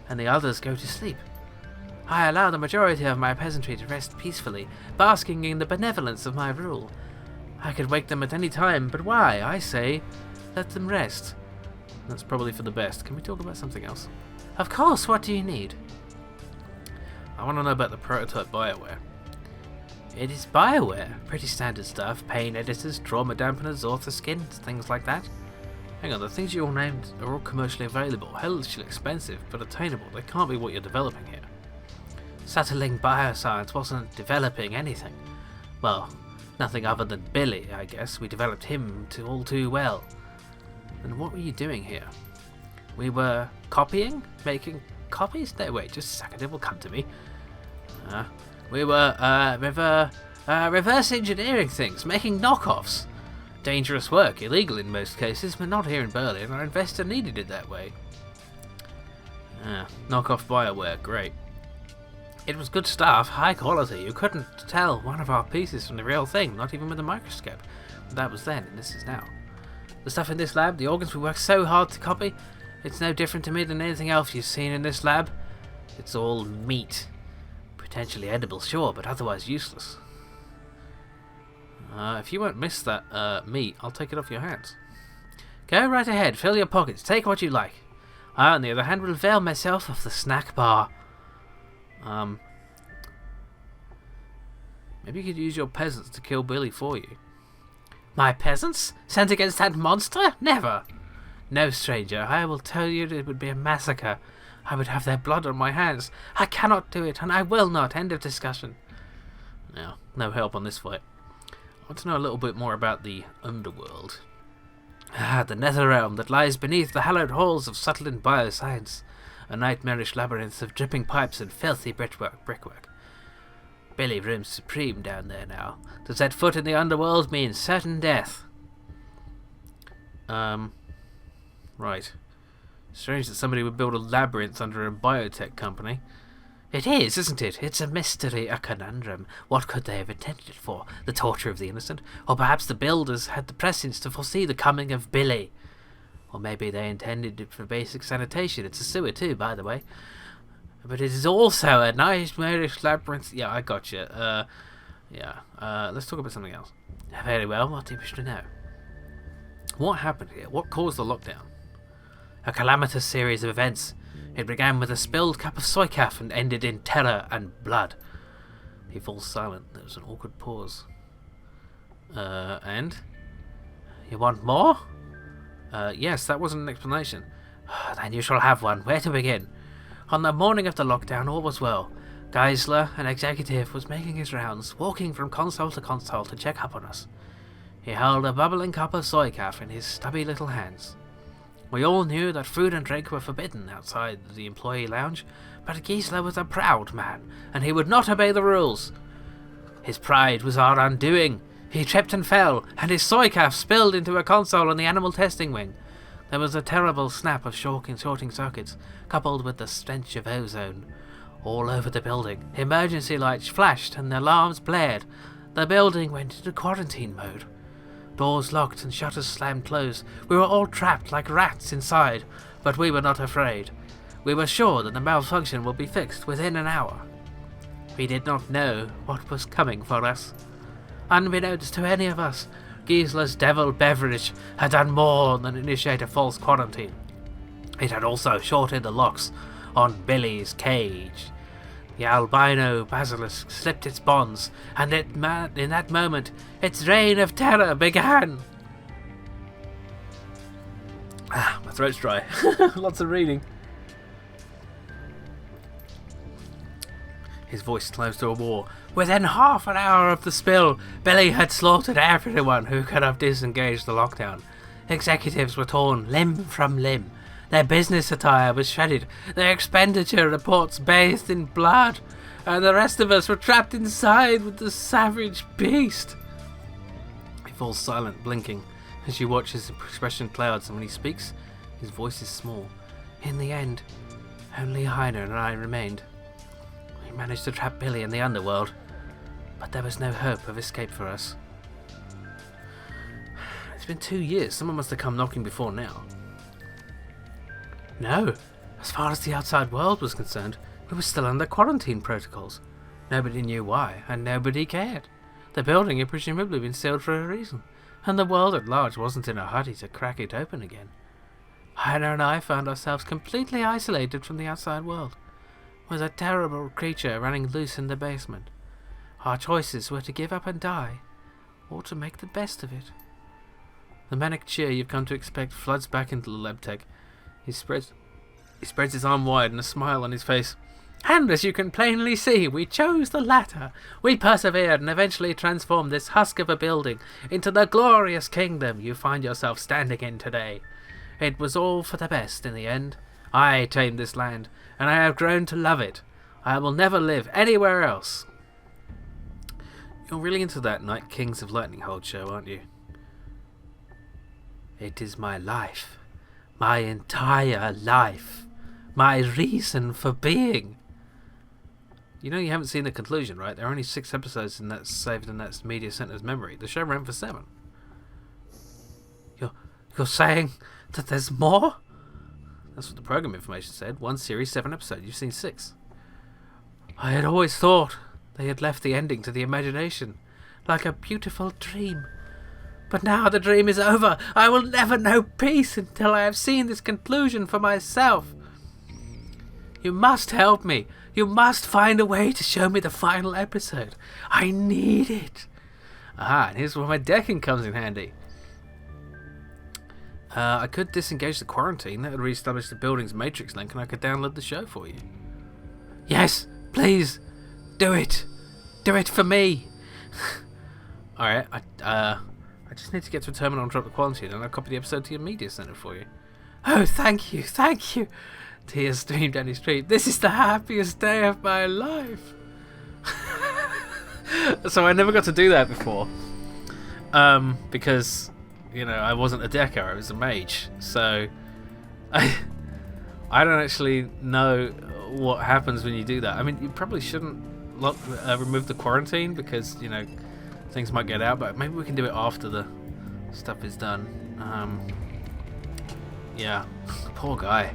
and the others go to sleep. I allow the majority of my peasantry to rest peacefully, basking in the benevolence of my rule. I could wake them at any time, but why? I say, let them rest. That's probably for the best. Can we talk about something else? Of course, what do you need? I want to know about the prototype Bioware. It is Bioware. Pretty standard stuff. Pain editors, trauma dampeners, author skins, things like that. Hang on, the things you all named are all commercially available. Hellishly expensive, but attainable. They can't be what you're developing here. Settling Bioscience wasn't developing anything. Well, nothing other than Billy, I guess. We developed him all too well. And what were you doing here? We were copying? Making copies? No, wait, just a second, it will come to me. We were reverse engineering things, making knockoffs. Dangerous work, illegal in most cases, but not here in Berlin. Our investor needed it that way. Knockoff Bioware, great. It was good stuff, high quality. You couldn't tell one of our pieces from the real thing, not even with a microscope. But that was then, and this is now. The stuff in this lab, the organs we worked so hard to copy, It's no different to me than anything else you've seen in this lab. It's all meat. Potentially edible, sure, but otherwise useless. If you won't miss that meat, I'll take it off your hands. Go right ahead, fill your pockets, take what you like. I, on the other hand, will avail myself of the snack bar. Maybe you could use your peasants to kill Billy for you. My peasants? Sent against that monster? Never! No, stranger, I will tell you it would be a massacre. I would have their blood on my hands. I cannot do it, and I will not. End of discussion. No help on this fight. I want to know a little bit more about the underworld. The nether realm that lies beneath the hallowed halls of subtle and bioscience. A nightmarish labyrinth of dripping pipes and filthy brickwork. Billy reigns supreme down there now. To set foot in the underworld means certain death. Right. Strange that somebody would build a labyrinth under a biotech company. It is, isn't it? It's a mystery, a conundrum. What could they have intended it for? The torture of the innocent? Or perhaps the builders had the prescience to foresee the coming of Billy? Or maybe they intended it for basic sanitation. It's a sewer too, by the way. But it is also a nightmarish labyrinth. Yeah, I got you. Let's talk about something else. Very well, what do you wish to know? What happened here? What caused the lockdown? A calamitous series of events. It began with a spilled cup of soykaf and ended in terror and blood. He falls silent. There was an awkward pause. And? You want more? Yes, that wasn't an explanation. Then you shall have one. Where to begin? On the morning of the lockdown, all was well. Geisler, an executive, was making his rounds, walking from console to console to check up on us. He held a bubbling cup of soykaf in his stubby little hands. We all knew that food and drink were forbidden outside the employee lounge, but Geisler was a proud man, and he would not obey the rules. His pride was our undoing. He tripped and fell, and his soykaf spilled into a console in the animal testing wing. There was a terrible snap of shorting circuits, coupled with the stench of ozone. All over the building, emergency lights flashed and the alarms blared. The building went into quarantine mode. Doors locked and shutters slammed closed. We were all trapped like rats inside, but we were not afraid. We were sure that the malfunction would be fixed within an hour. We did not know what was coming for us. Unbeknownst to any of us, Geisler's devil beverage had done more than initiate a false quarantine. It had also shorted the locks on Billy's cage. The albino basilisk slipped its bonds, and in that moment, its reign of terror began. My throat's dry. Lots of reading. His voice closed to a war. Within half an hour of the spill, Billy had slaughtered everyone who could have disengaged the lockdown. Executives were torn limb from limb. Their business attire was shredded, their expenditure reports bathed in blood, and the rest of us were trapped inside with the savage beast. He falls silent, blinking, as you watch his expression clouds, and when he speaks, his voice is small. In the end, only Heiner and I remained. We managed to trap Billy in the underworld, but there was no hope of escape for us. It's been 2 years. Someone must have come knocking before now. No. As far as the outside world was concerned, we were still under quarantine protocols. Nobody knew why, and nobody cared. The building had presumably been sealed for a reason, and the world at large wasn't in a hurry to crack it open again. Heiner and I found ourselves completely isolated from the outside world, with a terrible creature running loose in the basement. Our choices were to give up and die, or to make the best of it. The manic cheer you've come to expect floods back into the lab tech. He spreads his arm wide and a smile on his face. And as you can plainly see, we chose the latter. We persevered and eventually transformed this husk of a building into the glorious kingdom you find yourself standing in today. It was all for the best in the end. I tamed this land, and I have grown to love it. I will never live anywhere else. You're really into that Night Kings of Lightning Hold show, aren't you? It is my life. My entire life. My reason for being. You know you haven't seen the conclusion, right? There are only 6 episodes and that's saved in that media center's memory. The show ran for 7. You're saying that there's more? That's what the program information said. 1 series, 7 episodes. You've seen 6. I had always thought they had left the ending to the imagination, like a beautiful dream. But now the dream is over. I will never know peace until I have seen this conclusion for myself. You must help me. You must find a way to show me the final episode. I need it. Ah, and here's where my decking comes in handy. I could disengage the quarantine. That would re-establish the building's matrix link, and I could download the show for you. Yes, please, do it. Do it for me. Alright, I just need to get to a terminal and drop the quarantine, and I'll copy the episode to your media center for you. Oh, thank you, thank you. Tears streamed down his street. This is the happiest day of my life. So I never got to do that before. Because, you know, I wasn't a decker, I was a mage. So I don't actually know what happens when you do that. I mean, you probably shouldn't remove the quarantine because, you know, things might get out, but maybe we can do it after the stuff is done. Yeah, poor guy.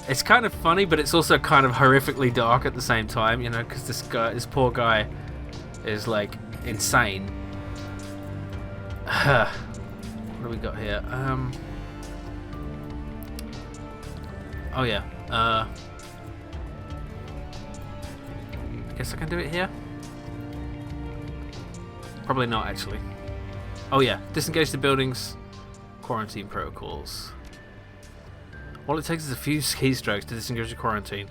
It's kind of funny, but it's also kind of horrifically dark at the same time, you know, because this poor guy is like insane. What do we got here? Oh yeah. I guess I can do it here. Probably not, actually. Oh yeah, disengage the building's quarantine protocols. All it takes is a few keystrokes to disengage the quarantine.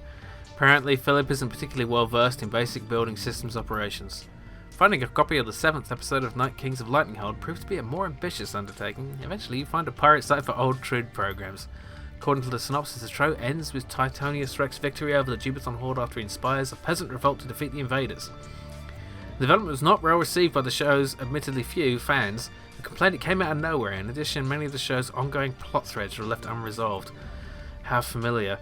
Apparently, Philip isn't particularly well versed in basic building systems operations. Finding a copy of the 7th episode of Night Kings of Lightninghold proved to be a more ambitious undertaking. Eventually, you find a pirate site for old Trude programs. According to the synopsis, the show ends with Titonius Rex's victory over the Jubathon Horde after he inspires a peasant revolt to defeat the invaders. The development was not well received by the show's admittedly few fans, who complained it came out of nowhere. In addition, many of the show's ongoing plot threads were left unresolved. How familiar.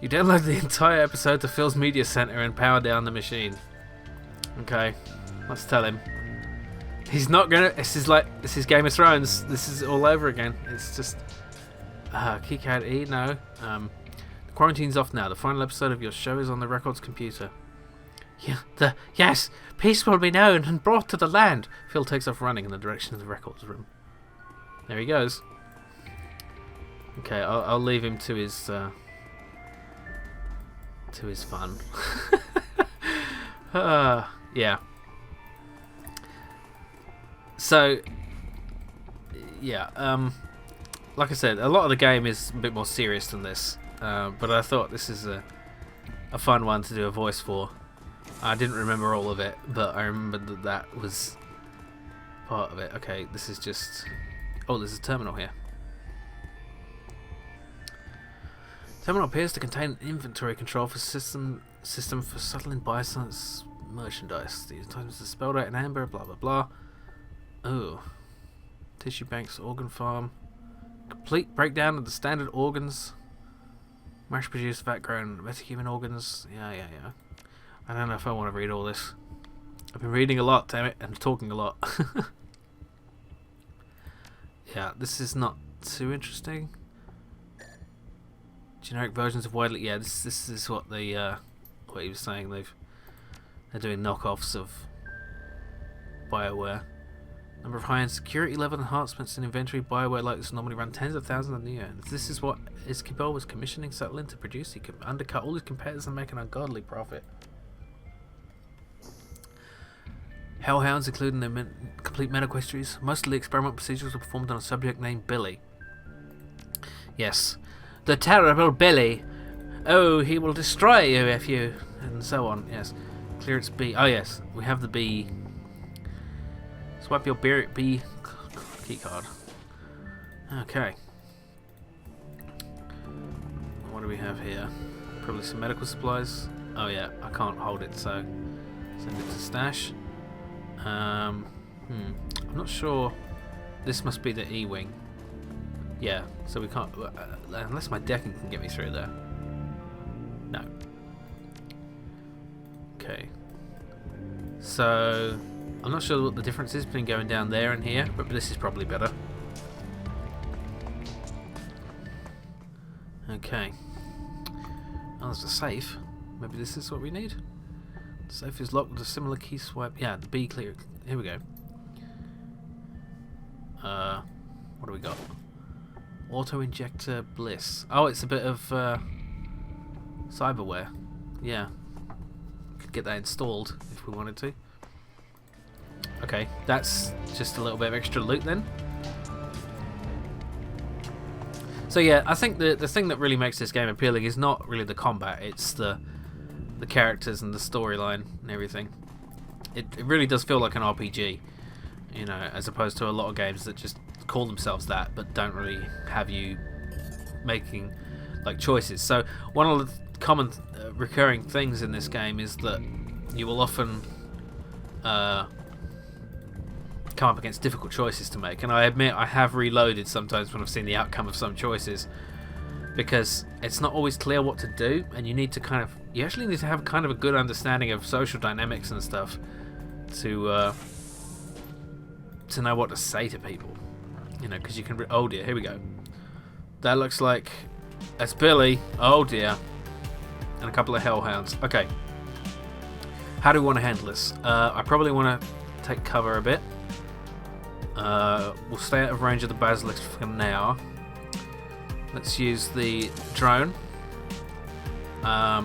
You download the entire episode to Phil's media center and power down the machine. Okay, let's tell him. He's not gonna. This is Game of Thrones. This is all over again. It's just. Keycard E, no. The quarantine's off now. The final episode of your show is on the record's computer. Yeah, yes, peace will be known and brought to the land. Phil takes off running in the direction of the records room. There he goes. Okay, I'll leave him to his fun. Yeah. So, yeah. Like I said, a lot of the game is a bit more serious than this, but I thought this is a fun one to do a voice for. I didn't remember all of it, but I remembered that was part of it. Okay, this is just... Oh, there's a terminal here. Terminal appears to contain an inventory control for system for settling buy-science merchandise. These items are spelled out in amber, blah blah blah. Oh. Tissue banks, organ farm. Complete breakdown of the standard organs. Mass-produced vat-grown metahuman organs. Yeah. I don't know if I want to read all this. I've been reading a lot, damn it, and talking a lot. Yeah, this is not too interesting. Generic versions of widely... Yeah, this is what the what he was saying. They're doing knockoffs of BioWare. Number of high-end security level enhancements in inventory. BioWare like this normally run tens of thousands of new units. This is what Iskibel was commissioning Settling to produce. He could undercut all his competitors and make an ungodly profit. Hellhounds, including their complete metaquestries. Most of the experiment procedures were performed on a subject named Billy. Yes. The terrible Billy. Oh, he will destroy you if you... And so on, yes. Clearance B. Oh, yes. We have the B. Swipe your B keycard. Okay. What do we have here? Probably some medical supplies. Oh, yeah. I can't hold it, so... Send it to stash. I'm not sure. This must be the E-wing. Yeah, so we can't... unless my decking can get me through there. No. Okay. So... I'm not sure what the difference is between going down there and here, but this is probably better. Okay. Oh, there's a safe. Maybe this is what we need. The safe is locked with a similar key swipe. Yeah, the B clear. Here we go. What do we got? Auto injector bliss. Oh, it's a bit of cyberware. Yeah. Could get that installed if we wanted to. Okay, that's just a little bit of extra loot then. So yeah, I think the thing that really makes this game appealing is not really the combat, it's the characters and the storyline and everything. It really does feel like an RPG, you know, as opposed to a lot of games that just call themselves that but don't really have you making like choices. So one of the common recurring things in this game is that you will often come up against difficult choices to make, and I admit I have reloaded sometimes when I've seen the outcome of some choices, because it's not always clear what to do, and you actually need to have kind of a good understanding of social dynamics and stuff to know what to say to people, you know, because you can oh dear, here we go, that looks like that's Billy, oh dear, and a couple of hellhounds. Okay, how do we want to handle this? I probably want to take cover a bit. We'll stay out of range of the basilisk for now. Let's use the drone. I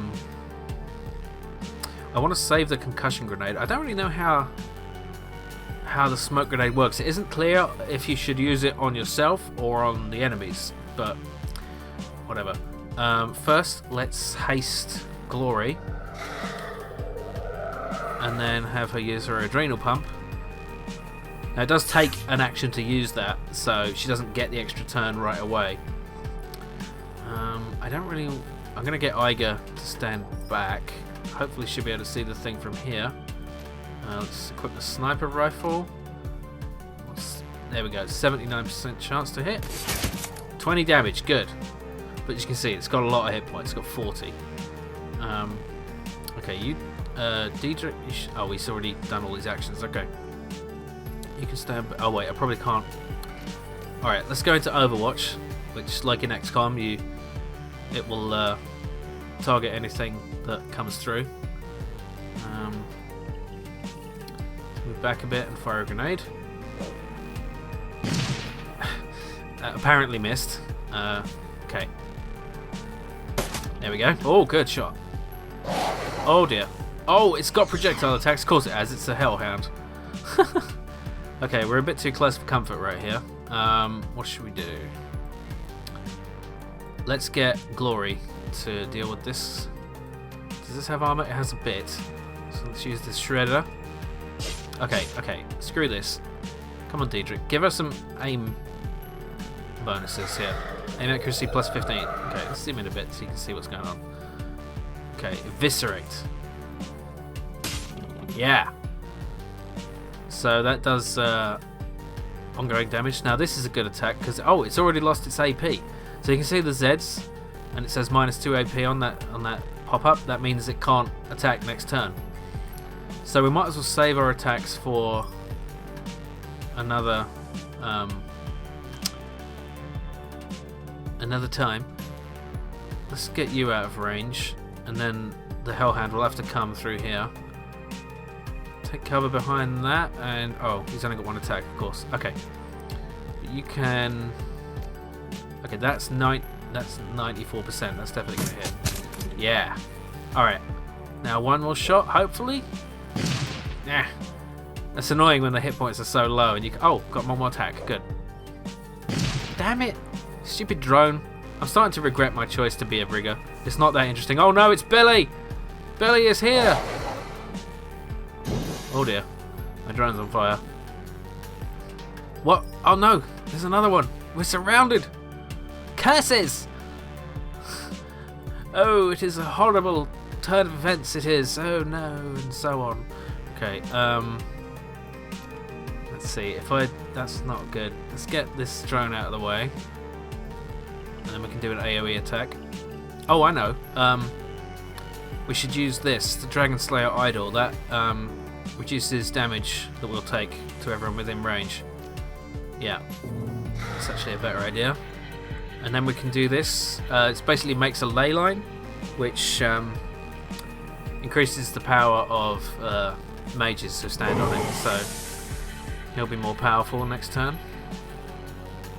want to save the concussion grenade. I don't really know how the smoke grenade works. It isn't clear if you should use it on yourself or on the enemies, but whatever. First, let's haste Glory, and then have her use her adrenal pump. Now it does take an action to use that, so she doesn't get the extra turn right away. I'm going to get Iger to stand back. Hopefully she'll be able to see the thing from here. Let's equip the sniper rifle. There we go, 79% chance to hit. 20 damage, good. But as you can see, it's got a lot of hit points, it's got 40. Okay, you, Diedrich, oh, he's already done all these actions, okay. You can stand. Oh wait, I probably can't. All right, let's go into Overwatch, which, like in XCOM, it will target anything that comes through. Move back a bit and fire a grenade. Apparently missed. Okay. There we go. Oh, good shot. Oh dear. Oh, it's got projectile attacks. Of course it has. It's a hellhound. Okay, we're a bit too close for comfort right here. What should we do? Let's get Glory to deal with this. Does this have armor? It has a bit. So let's use this shredder. Okay, screw this. Come on, Diedrich. Give us some aim bonuses here. Aim accuracy plus 15. Okay, let's zoom in a bit so you can see what's going on. Okay, eviscerate. Yeah. So that does ongoing damage. Now this is a good attack because it's already lost its AP. So you can see the Zs, and it says -2 AP on that pop-up. That means it can't attack next turn. So we might as well save our attacks for another time. Let's get you out of range, and then the Hellhound will have to come through here. Take cover behind that, and he's only got one attack, of course. Okay, but you can. Okay, that's 94%. That's definitely gonna hit. Yeah. All right. Now one more shot, hopefully. Yeah. That's annoying when the hit points are so low, and you. Got one more attack. Good. Damn it! Stupid drone. I'm starting to regret my choice to be a Brigger. It's not that interesting. Oh no, it's Billy! Billy is here! Oh dear. My drone's on fire. What? Oh no! There's another one! We're surrounded! Curses! Oh, it is a horrible turn of events, it is. Oh no, and so on. Okay, let's see. That's not good. Let's get this drone out of the way. And then we can do an AoE attack. Oh, I know. We should use this, the Dragon Slayer Idol. That reduces damage that we'll take to everyone within range. Yeah, that's actually a better idea. and then we can do this. It basically makes a ley line, which increases the power of mages who stand on it, so he'll be more powerful next turn.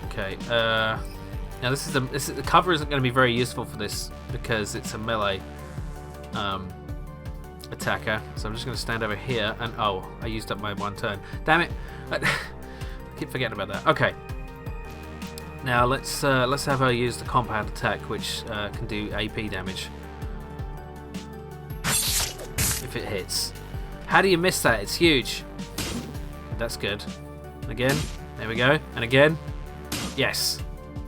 Okay. Now the cover isn't going to be very useful for this because it's a melee attacker. So I'm just going to stand over here and oh, I used up my one turn. Damn it! I keep forgetting about that. Okay. Now let's have her use the compound attack, which can do AP damage if it hits. How do you miss that? It's huge. That's good. And again, there we go. And again, yes,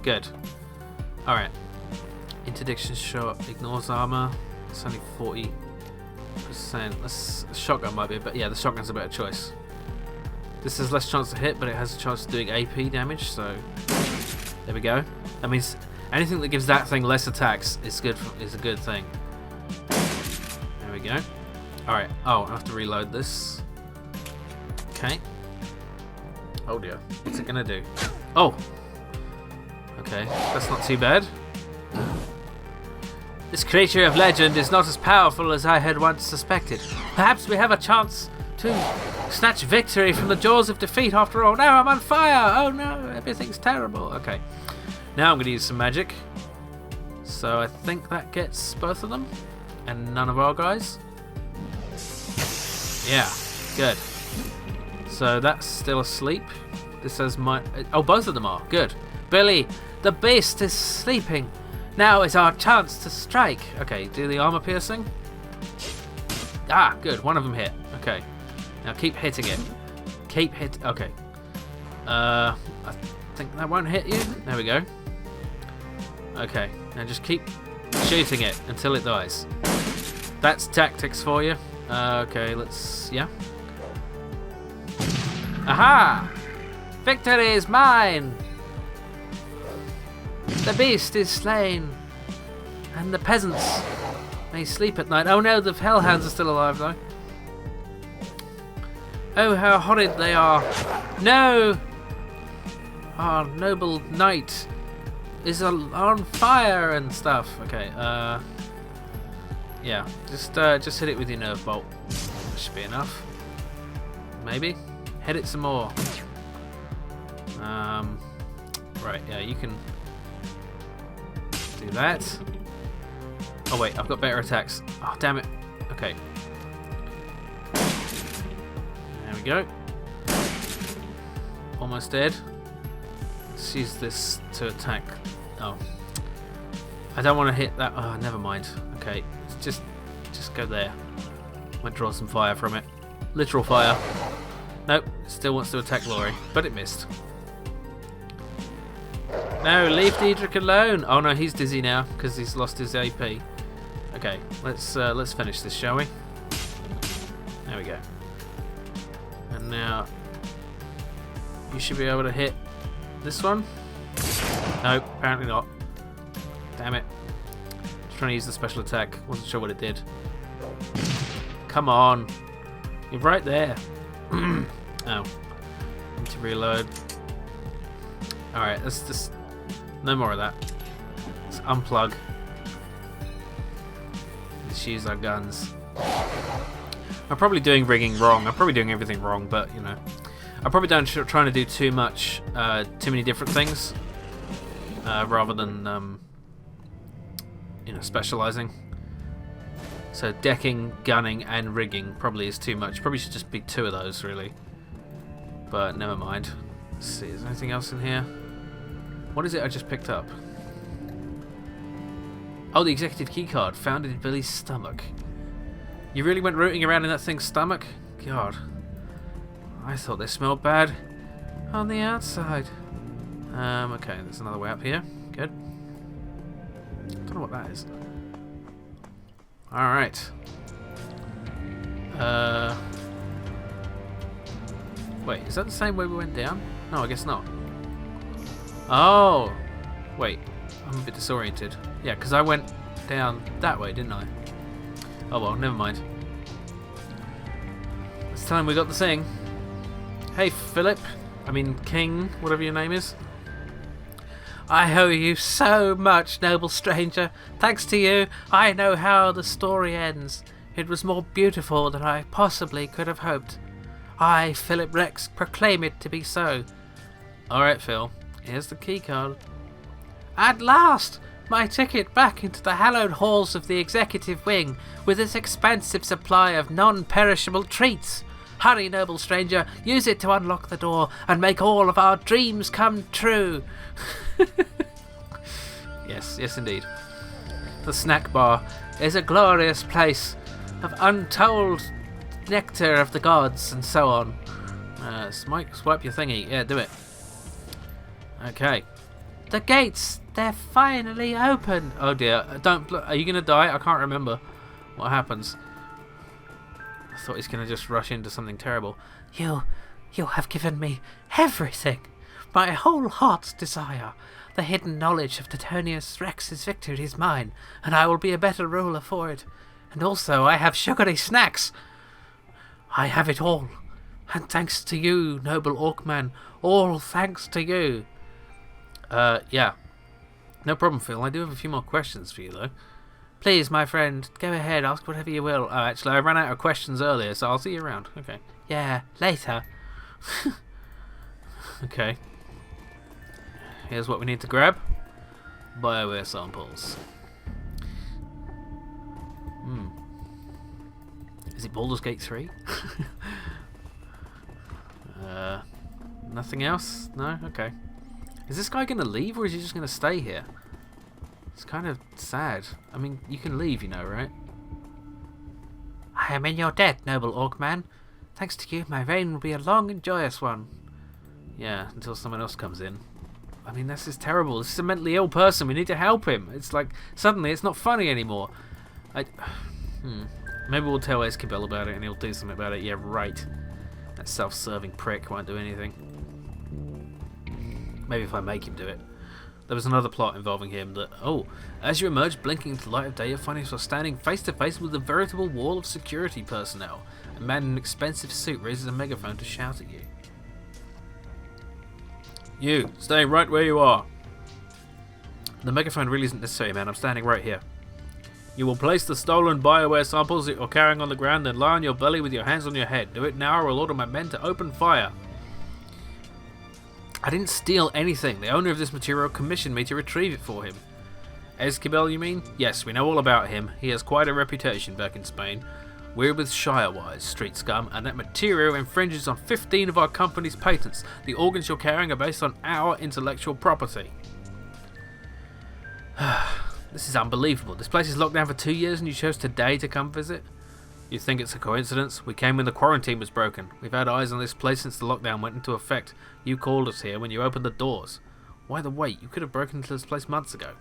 good. All right. Interdiction shot ignores armor. It's only 40%. Shotgun might be, but yeah, the shotgun's a better choice. This has less chance to hit, but it has a chance of doing AP damage. So there we go. That means anything that gives that thing less attacks is good. Is a good thing. There we go. All right. Oh, I have to reload this. Okay. Oh dear. What's it gonna do? Oh. Okay. That's not too bad. This creature of legend is not as powerful as I had once suspected. Perhaps we have a chance to snatch victory from the jaws of defeat after all. Now I'm on fire! Oh no, everything's terrible. Okay. Now I'm going to use some magic. So I think that gets both of them. And none of our guys. Yeah, good. So that's still asleep. This says my... Oh, both of them are. Good. Billy, the beast is sleeping. Now is our chance to strike. Okay, do the armor piercing. Ah, good. One of them hit. Okay. Now keep hitting it. Keep hit. Okay. I think that won't hit you. There we go. Okay. Now just keep shooting it until it dies. That's tactics for you. Okay, let's... Yeah. Aha! Victory is mine! The beast is slain, and the peasants may sleep at night. Oh no, the hellhounds are still alive though. Oh, how horrid they are! No! Our noble knight is on fire and stuff. Okay, yeah, just hit it with your nerve bolt. That should be enough. Maybe hit it some more. Right, yeah, you can do that. Oh wait, I've got better attacks. Oh damn it. Okay. There we go. Almost dead. Let's use this to attack. Oh. I don't want to hit that. Oh, never mind. Okay, just go there. Might draw some fire from it. Literal fire. Nope, still wants to attack Laurie, but it missed. No, leave Diedrich alone. Oh no, he's dizzy now because he's lost his AP. Okay, let's finish this, shall we? There we go. And now you should be able to hit this one. No, apparently not. Damn it. I was trying to use the special attack. Wasn't sure what it did. Come on. You're right there. Oh. Need to reload. Alright, let's just... No more of that. Let's unplug. Let's use our guns. I'm probably doing rigging wrong. I'm probably doing everything wrong, but, you know. I'm probably trying to do too much, too many different things. Rather than, you know, specialising. So decking, gunning, and rigging probably is too much. Probably should just be 2 of those, really. But never mind. Let's see, is there anything else in here? What is it I just picked up? Oh, the executive keycard found in Billy's stomach. You really went rooting around in that thing's stomach? God. I thought they smelled bad on the outside. Okay, there's another way up here. Good. I don't know what that is. Alright. Wait, is that the same way we went down? No, I guess not. Oh! Wait, I'm a bit disoriented. Yeah, because I went down that way, didn't I? Oh well, never mind. This time we got the thing. Hey, Philip. I mean, King, whatever your name is. I owe you so much, noble stranger. Thanks to you, I know how the story ends. It was more beautiful than I possibly could have hoped. I, Philip Rex, proclaim it to be so. Alright, Phil. Here's the key card. At last! My ticket back into the hallowed halls of the executive wing with its expansive supply of non-perishable treats. Hurry, noble stranger, use it to unlock the door and make all of our dreams come true. Yes, yes indeed. The snack bar is a glorious place of untold nectar of the gods and so on. Swipe your thingy. Yeah, do it. Okay. The gates, they're finally open. Oh dear. Are you going to die? I can't remember what happens. I thought he's going to just rush into something terrible. You have given me everything. My whole heart's desire. The hidden knowledge of Titonius Rex's victory is mine, and I will be a better ruler for it. And also, I have sugary snacks. I have it all. And thanks to you, noble Orcman. All thanks to you. Yeah. No problem, Phil. I do have a few more questions for you, though. Please, my friend, go ahead, ask whatever you will. Oh, actually, I ran out of questions earlier, so I'll see you around. Okay. Yeah, later. Okay. Here's what we need to grab. BioWare samples. Is it Baldur's Gate 3? Nothing else? No? Okay. Is this guy going to leave, or is he just going to stay here? It's kind of sad. I mean, you can leave, you know, right? I am in your debt, noble Orcman. Thanks to you, my reign will be a long and joyous one. Yeah, until someone else comes in. I mean, this is terrible. This is a mentally ill person. We need to help him. It's like, suddenly, it's not funny anymore. Maybe we'll tell Escabel about it and he'll do something about it. Yeah, right. That self-serving prick won't do anything. Maybe if I make him do it. There was another plot involving him that, as you emerge blinking into the light of day, you find yourself standing face to face with a veritable wall of security personnel. A man in an expensive suit raises a megaphone to shout at you. You, stay right where you are. The megaphone really isn't necessary, man. I'm standing right here. You will place the stolen BioWare samples that you're carrying on the ground and lie on your belly with your hands on your head. Do it now or I'll order my men to open fire. I didn't steal anything. The owner of this material commissioned me to retrieve it for him. Escabel, you mean? Yes, we know all about him. He has quite a reputation back in Spain. We're with Shirewise, street scum, and that material infringes on 15 of our company's patents. The organs you're carrying are based on our intellectual property. This is unbelievable. This place is locked down for 2 years and you chose today to come visit? You think it's a coincidence? We came when the quarantine was broken. We've had eyes on this place since the lockdown went into effect. You called us here when you opened the doors. Why the wait? You could have broken into this place months ago.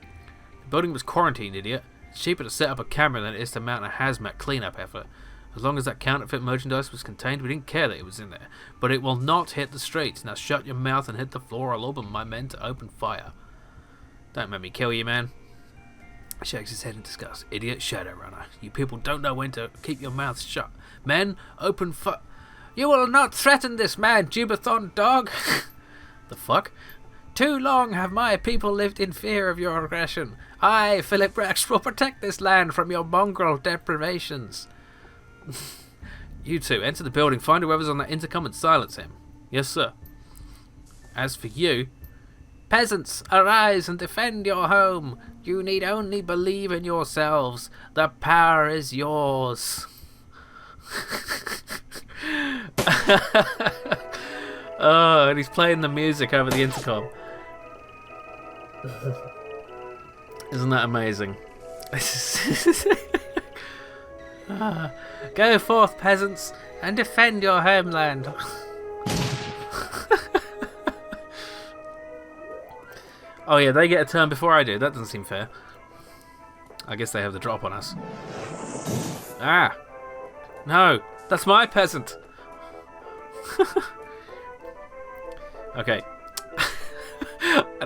The building was quarantined, idiot. It's cheaper to set up a camera than it is to mount a hazmat cleanup effort. As long as that counterfeit merchandise was contained, we didn't care that it was in there. But it will not hit the streets. Now shut your mouth and hit the floor. I'll order my men to open fire. Don't make me kill you, man. Shakes his head in disgust. Idiot Shadowrunner. You people don't know when to keep your mouths shut. Men, open fire. You will not threaten this man, Jubathon dog. The fuck? Too long have my people lived in fear of your aggression. I, Philip Rex, will protect this land from your mongrel deprivations. You two, enter the building, find whoever's on that intercom and silence him. Yes, sir. As for you, peasants, arise and defend your home. You need only believe in yourselves. The power is yours. Oh, and he's playing the music over the intercom. Isn't that amazing? Go forth, peasants, and defend your homeland. Oh yeah, they get a turn before I do. That doesn't seem fair. I guess they have the drop on us. Ah! No! That's my peasant! Okay.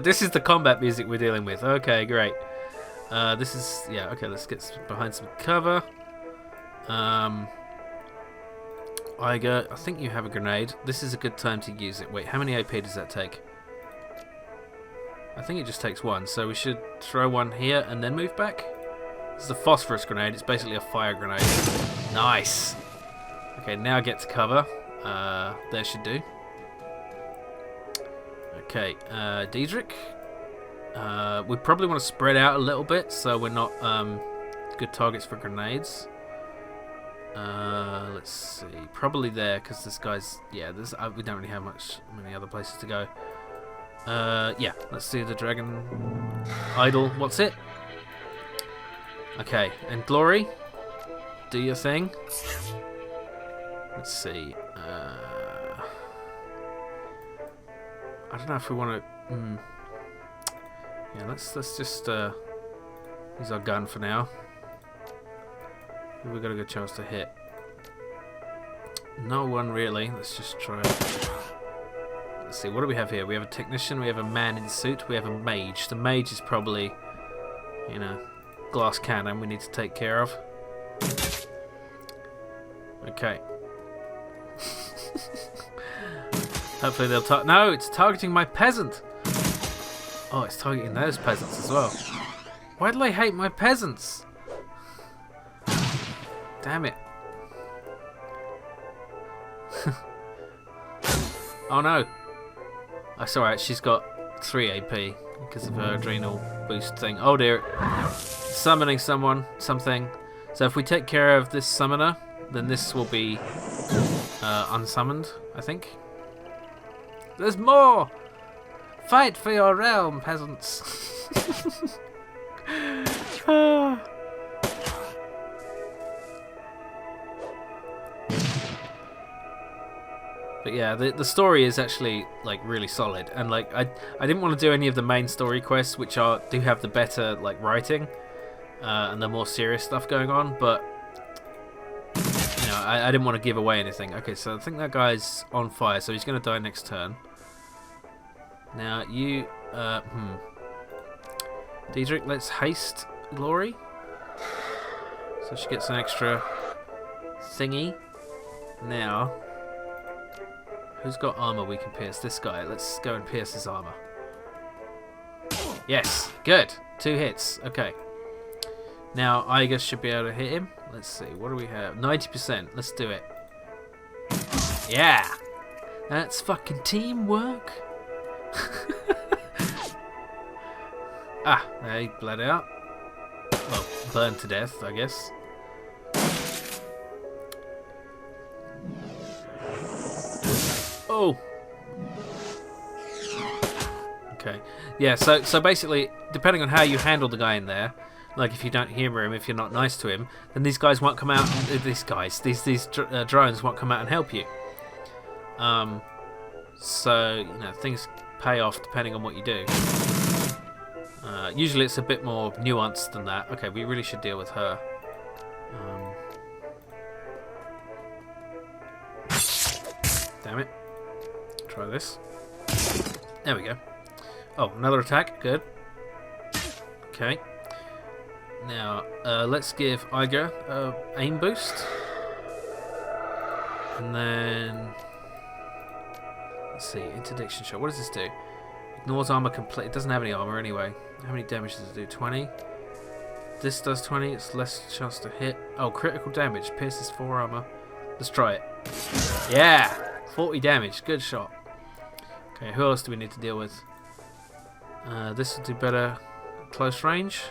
This is the combat music we're dealing with. Okay, great. This is... Yeah, okay, let's get behind some cover. I think you have a grenade. This is a good time to use it. Wait, how many AP does that take? I think it just takes one, so we should throw one here and then move back. This is a phosphorus grenade. It's basically a fire grenade. Nice. Okay, now get to cover. There should do. Okay, Diedrich. We probably want to spread out a little bit so we're not good targets for grenades. Let's see. Probably there because this guy's. Yeah, we don't really have many other places to go. Yeah, let's do the dragon idol. What's it? Okay, and Glory, do your thing. Let's see. I don't know if we want to. Yeah, let's just use our gun for now. We've got a good chance to hit. No one really. Let's just try. Let's see. What do we have here? We have a technician. We have a man in suit. We have a mage. The mage is probably, you know, glass cannon we need to take care of. Okay. Hopefully they'll no, it's targeting my peasant. Oh, it's targeting those peasants as well. Why do they hate my peasants? Damn it. Oh no. That's alright, she's got 3 AP because of her adrenal boost thing. Oh dear. Summoning something. So if we take care of this summoner, then this will be unsummoned, I think. There's more! Fight for your realm, peasants! But yeah, the story is actually like really solid, and like I didn't want to do any of the main story quests, which do have the better like writing and the more serious stuff going on, but you know I didn't want to give away anything. Okay, so I think that guy's on fire, so he's going to die next turn. Now you, Diedrich, let's haste Glory, so she gets an extra thingy. Now, who's got armor we can pierce? This guy. Let's go and pierce his armor. Yes, good. 2 hits. Okay. Now Iga should be able to hit him. Let's see. What do we have? 90%. Let's do it. Yeah. That's fucking teamwork. Ah, they bled out. Well, burned to death, I guess. Oh. Okay. Yeah. So basically, depending on how you handle the guy in there, like if you don't humour him, if you're not nice to him, then these guys won't come out. These drones won't come out and help you. So you know things pay off depending on what you do. Usually it's a bit more nuanced than that. Okay, we really should deal with her. Damn it. Try this. There we go. Oh, another attack. Good. Okay. Now, let's give Iga an aim boost. And then... let's see. Interdiction shot. What does this do? Ignores armor complete. It doesn't have any armor anyway. How many damage does it do? 20? This does 20. It's less chance to hit. Oh, critical damage. Pierces 4 armor. Let's try it. Yeah! 40 damage. Good shot. Okay, who else do we need to deal with? This will do better close range.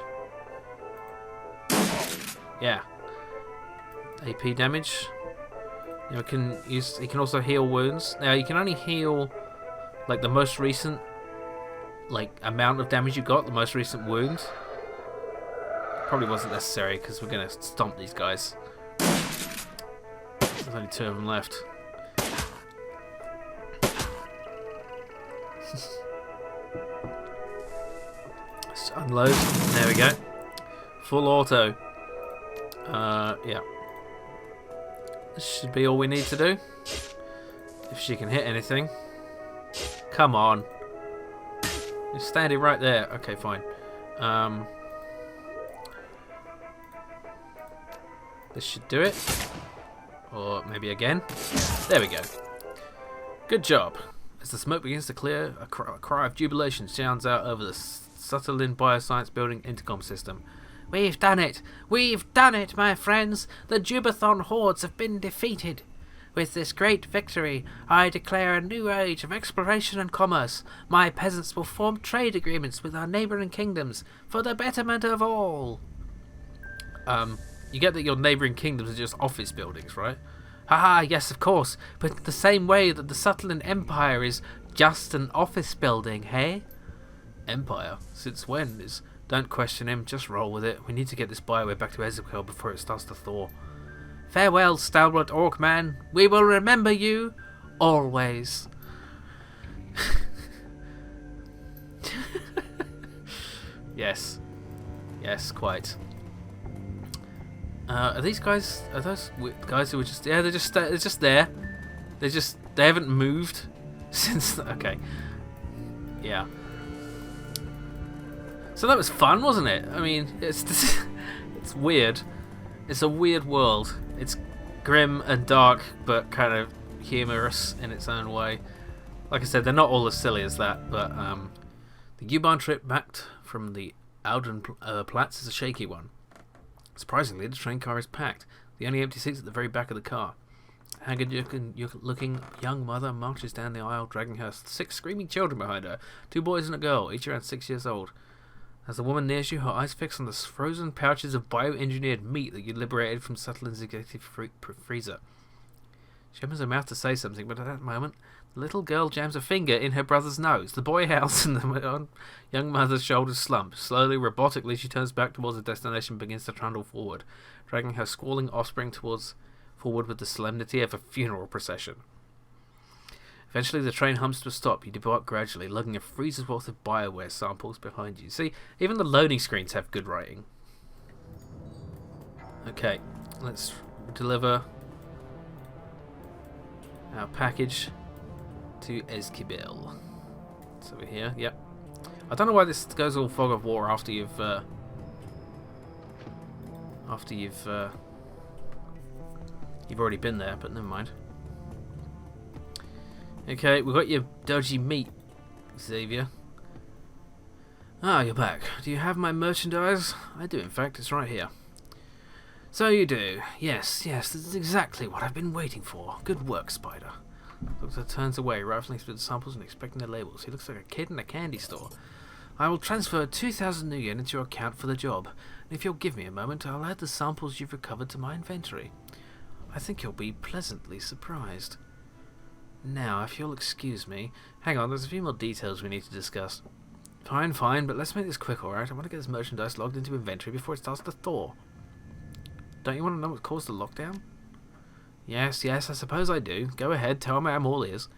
Yeah. AP damage. Now we can use. He can also heal wounds. Now you can only heal like the most recent amount of damage you got, the most recent wound. Probably wasn't necessary because we're gonna stomp these guys. There's only 2 of them left. Let's unload. There we go. Full auto. Yeah. This should be all we need to do. If she can hit anything. Come on. You're standing right there. Okay, fine. This should do it. Or maybe again. There we go. Good job. As the smoke begins to clear, a cry of jubilation sounds out over the Sutherland Bioscience Building intercom system. We've done it! We've done it, my friends! The Jubathon hordes have been defeated! With this great victory, I declare a new age of exploration and commerce. My peasants will form trade agreements with our neighbouring kingdoms for the betterment of all. You get that your neighbouring kingdoms are just office buildings, right? Haha, yes, of course, but the same way that the Sutherland Empire is just an office building, hey? Empire? Since when? Don't question him, just roll with it. We need to get this Bioware back to Ezekiel before it starts to thaw. Farewell, stalwart orc man. We will remember you always. Yes. Yes, quite. Are these guys? Are those guys who were just? Yeah, they're just there. They haven't moved since. Okay. Yeah. So that was fun, wasn't it? I mean, it's weird. It's a weird world. It's grim and dark, but kind of humorous in its own way. Like I said, they're not all as silly as that, but the U-Bahn trip back from the Alden Platz is a shaky one. Surprisingly, the train car is packed. The only empty seats at the very back of the car. A haggard-looking young mother marches down the aisle, dragging her 6 screaming children behind her. 2 boys and a girl, each around 6 years old. As the woman nears you, her eyes fix on the frozen pouches of bioengineered meat that you liberated from Sutherland's executive freezer. She opens her mouth to say something, but at that moment, the little girl jams a finger in her brother's nose. The boy howls and the young mother's shoulders slump. Slowly, robotically, she turns back towards the destination and begins to trundle forward, dragging her squalling offspring forward with the solemnity of a funeral procession. Eventually, the train hums to a stop. You debark gradually, lugging a freezer's worth of Bioware samples behind you. See, even the loading screens have good writing. Okay, let's deliver our package to Esquivel. It's over here. Yep. I don't know why this goes all fog of war after you've already been there, but never mind. Okay, we've got your dodgy meat, Xavier. Ah, you're back. Do you have my merchandise? I do, in fact. It's right here. So you do. Yes, this is exactly what I've been waiting for. Good work, Spider. Doctor turns away, rifling through the samples and inspecting the labels. He looks like a kid in a candy store. I will transfer 2,000 new yen into your account for the job. And if you'll give me a moment, I'll add the samples you've recovered to my inventory. I think you'll be pleasantly surprised. Now, if you'll excuse me... Hang on, there's a few more details we need to discuss. Fine, but let's make this quick, alright? I want to get this merchandise logged into inventory before it starts to thaw. Don't you want to know what caused the lockdown? Yes, I suppose I do. Go ahead, tell me I'm all ears.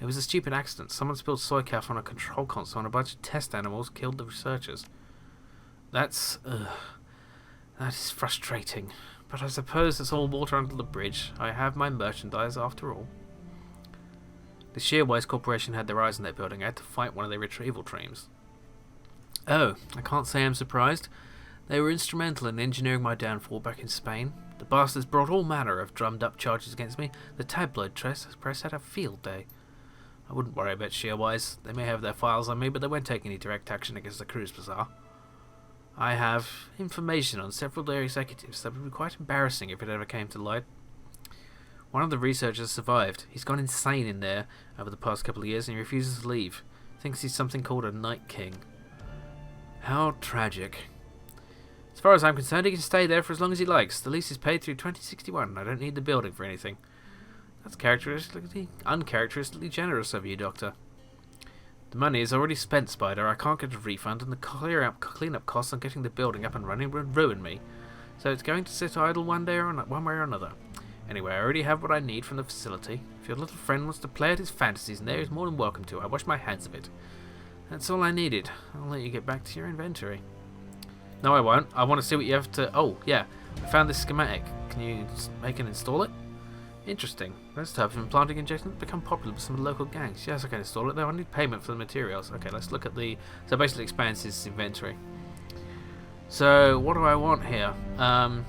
It was a stupid accident. Someone spilled soy calf on a control console and a bunch of test animals killed the researchers. That is frustrating. But I suppose it's all water under the bridge. I have my merchandise after all. The Shearwise Corporation had their eyes on that building. I had to fight one of their retrieval teams. Oh, I can't say I'm surprised. They were instrumental in engineering my downfall back in Spain. The bastards brought all manner of drummed-up charges against me. The tabloid press had a field day. I wouldn't worry about Shearwise. They may have their files on me, but they won't take any direct action against the Cruise Bazaar. I have information on several of their executives that would be quite embarrassing if it ever came to light. One of the researchers survived. He's gone insane in there over the past couple of years and he refuses to leave. Thinks he's something called a Night King. How tragic. As far as I'm concerned, he can stay there for as long as he likes. The lease is paid through 2061 and I don't need the building for anything. That's uncharacteristically generous of you, Doctor. The money is already spent, Spider. I can't get a refund and the clean-up costs on getting the building up and running would ruin me. So it's going to sit idle one way or another. Anyway, I already have what I need from the facility. If your little friend wants to play at his fantasies in there, he's more than welcome to. I wash my hands of it. That's all I needed. I'll let you get back to your inventory. No, I won't. I want to see what you have to... Oh, yeah. I found this schematic. Can you make and install it? Interesting. This type of implanting injection has become popular with some local gangs. Yes, I can install it, though I need payment for the materials. Okay, let's look at the... So basically expands his inventory. So, what do I want here? I'm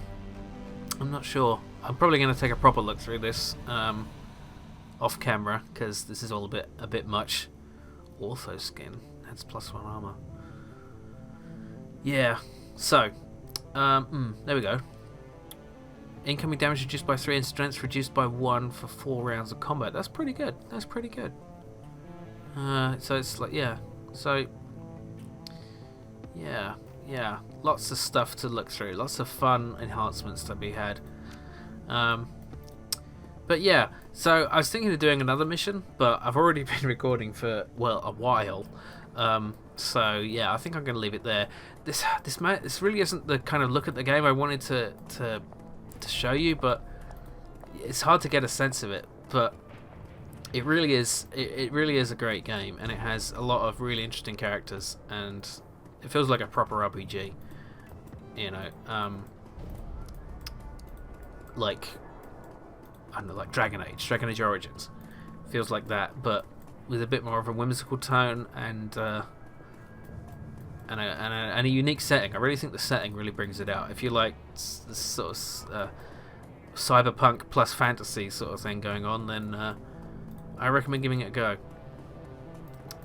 not sure. I'm probably going to take a proper look through this. off camera because this is all a bit much. Ortho skin adds +1 armor. Yeah. So, there we go. Incoming damage reduced by 3 and strength reduced by 1 for 4 rounds of combat. That's pretty good. That's pretty good. So it's like, yeah. So, yeah. Lots of stuff to look through. Lots of fun enhancements to be had. But yeah, so I was thinking of doing another mission, but I've already been recording for, well, a while. So yeah, I think I'm going to leave it there. This really isn't the kind of look at the game I wanted to show you, but it's hard to get a sense of it. But it really is. It really is a great game, and it has a lot of really interesting characters, and it feels like a proper RPG. You know, like, I don't know, like Dragon Age Origins. Feels like that, but with a bit more of a whimsical tone and a unique setting. I really think the setting really brings it out. If you like this sort of cyberpunk plus fantasy sort of thing going on, then I recommend giving it a go.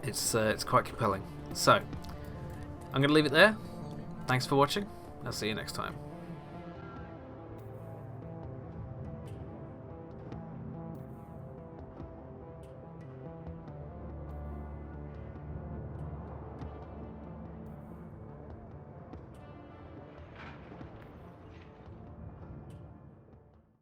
It's quite compelling. So I'm going to leave it there. Thanks for watching. I'll see you next time.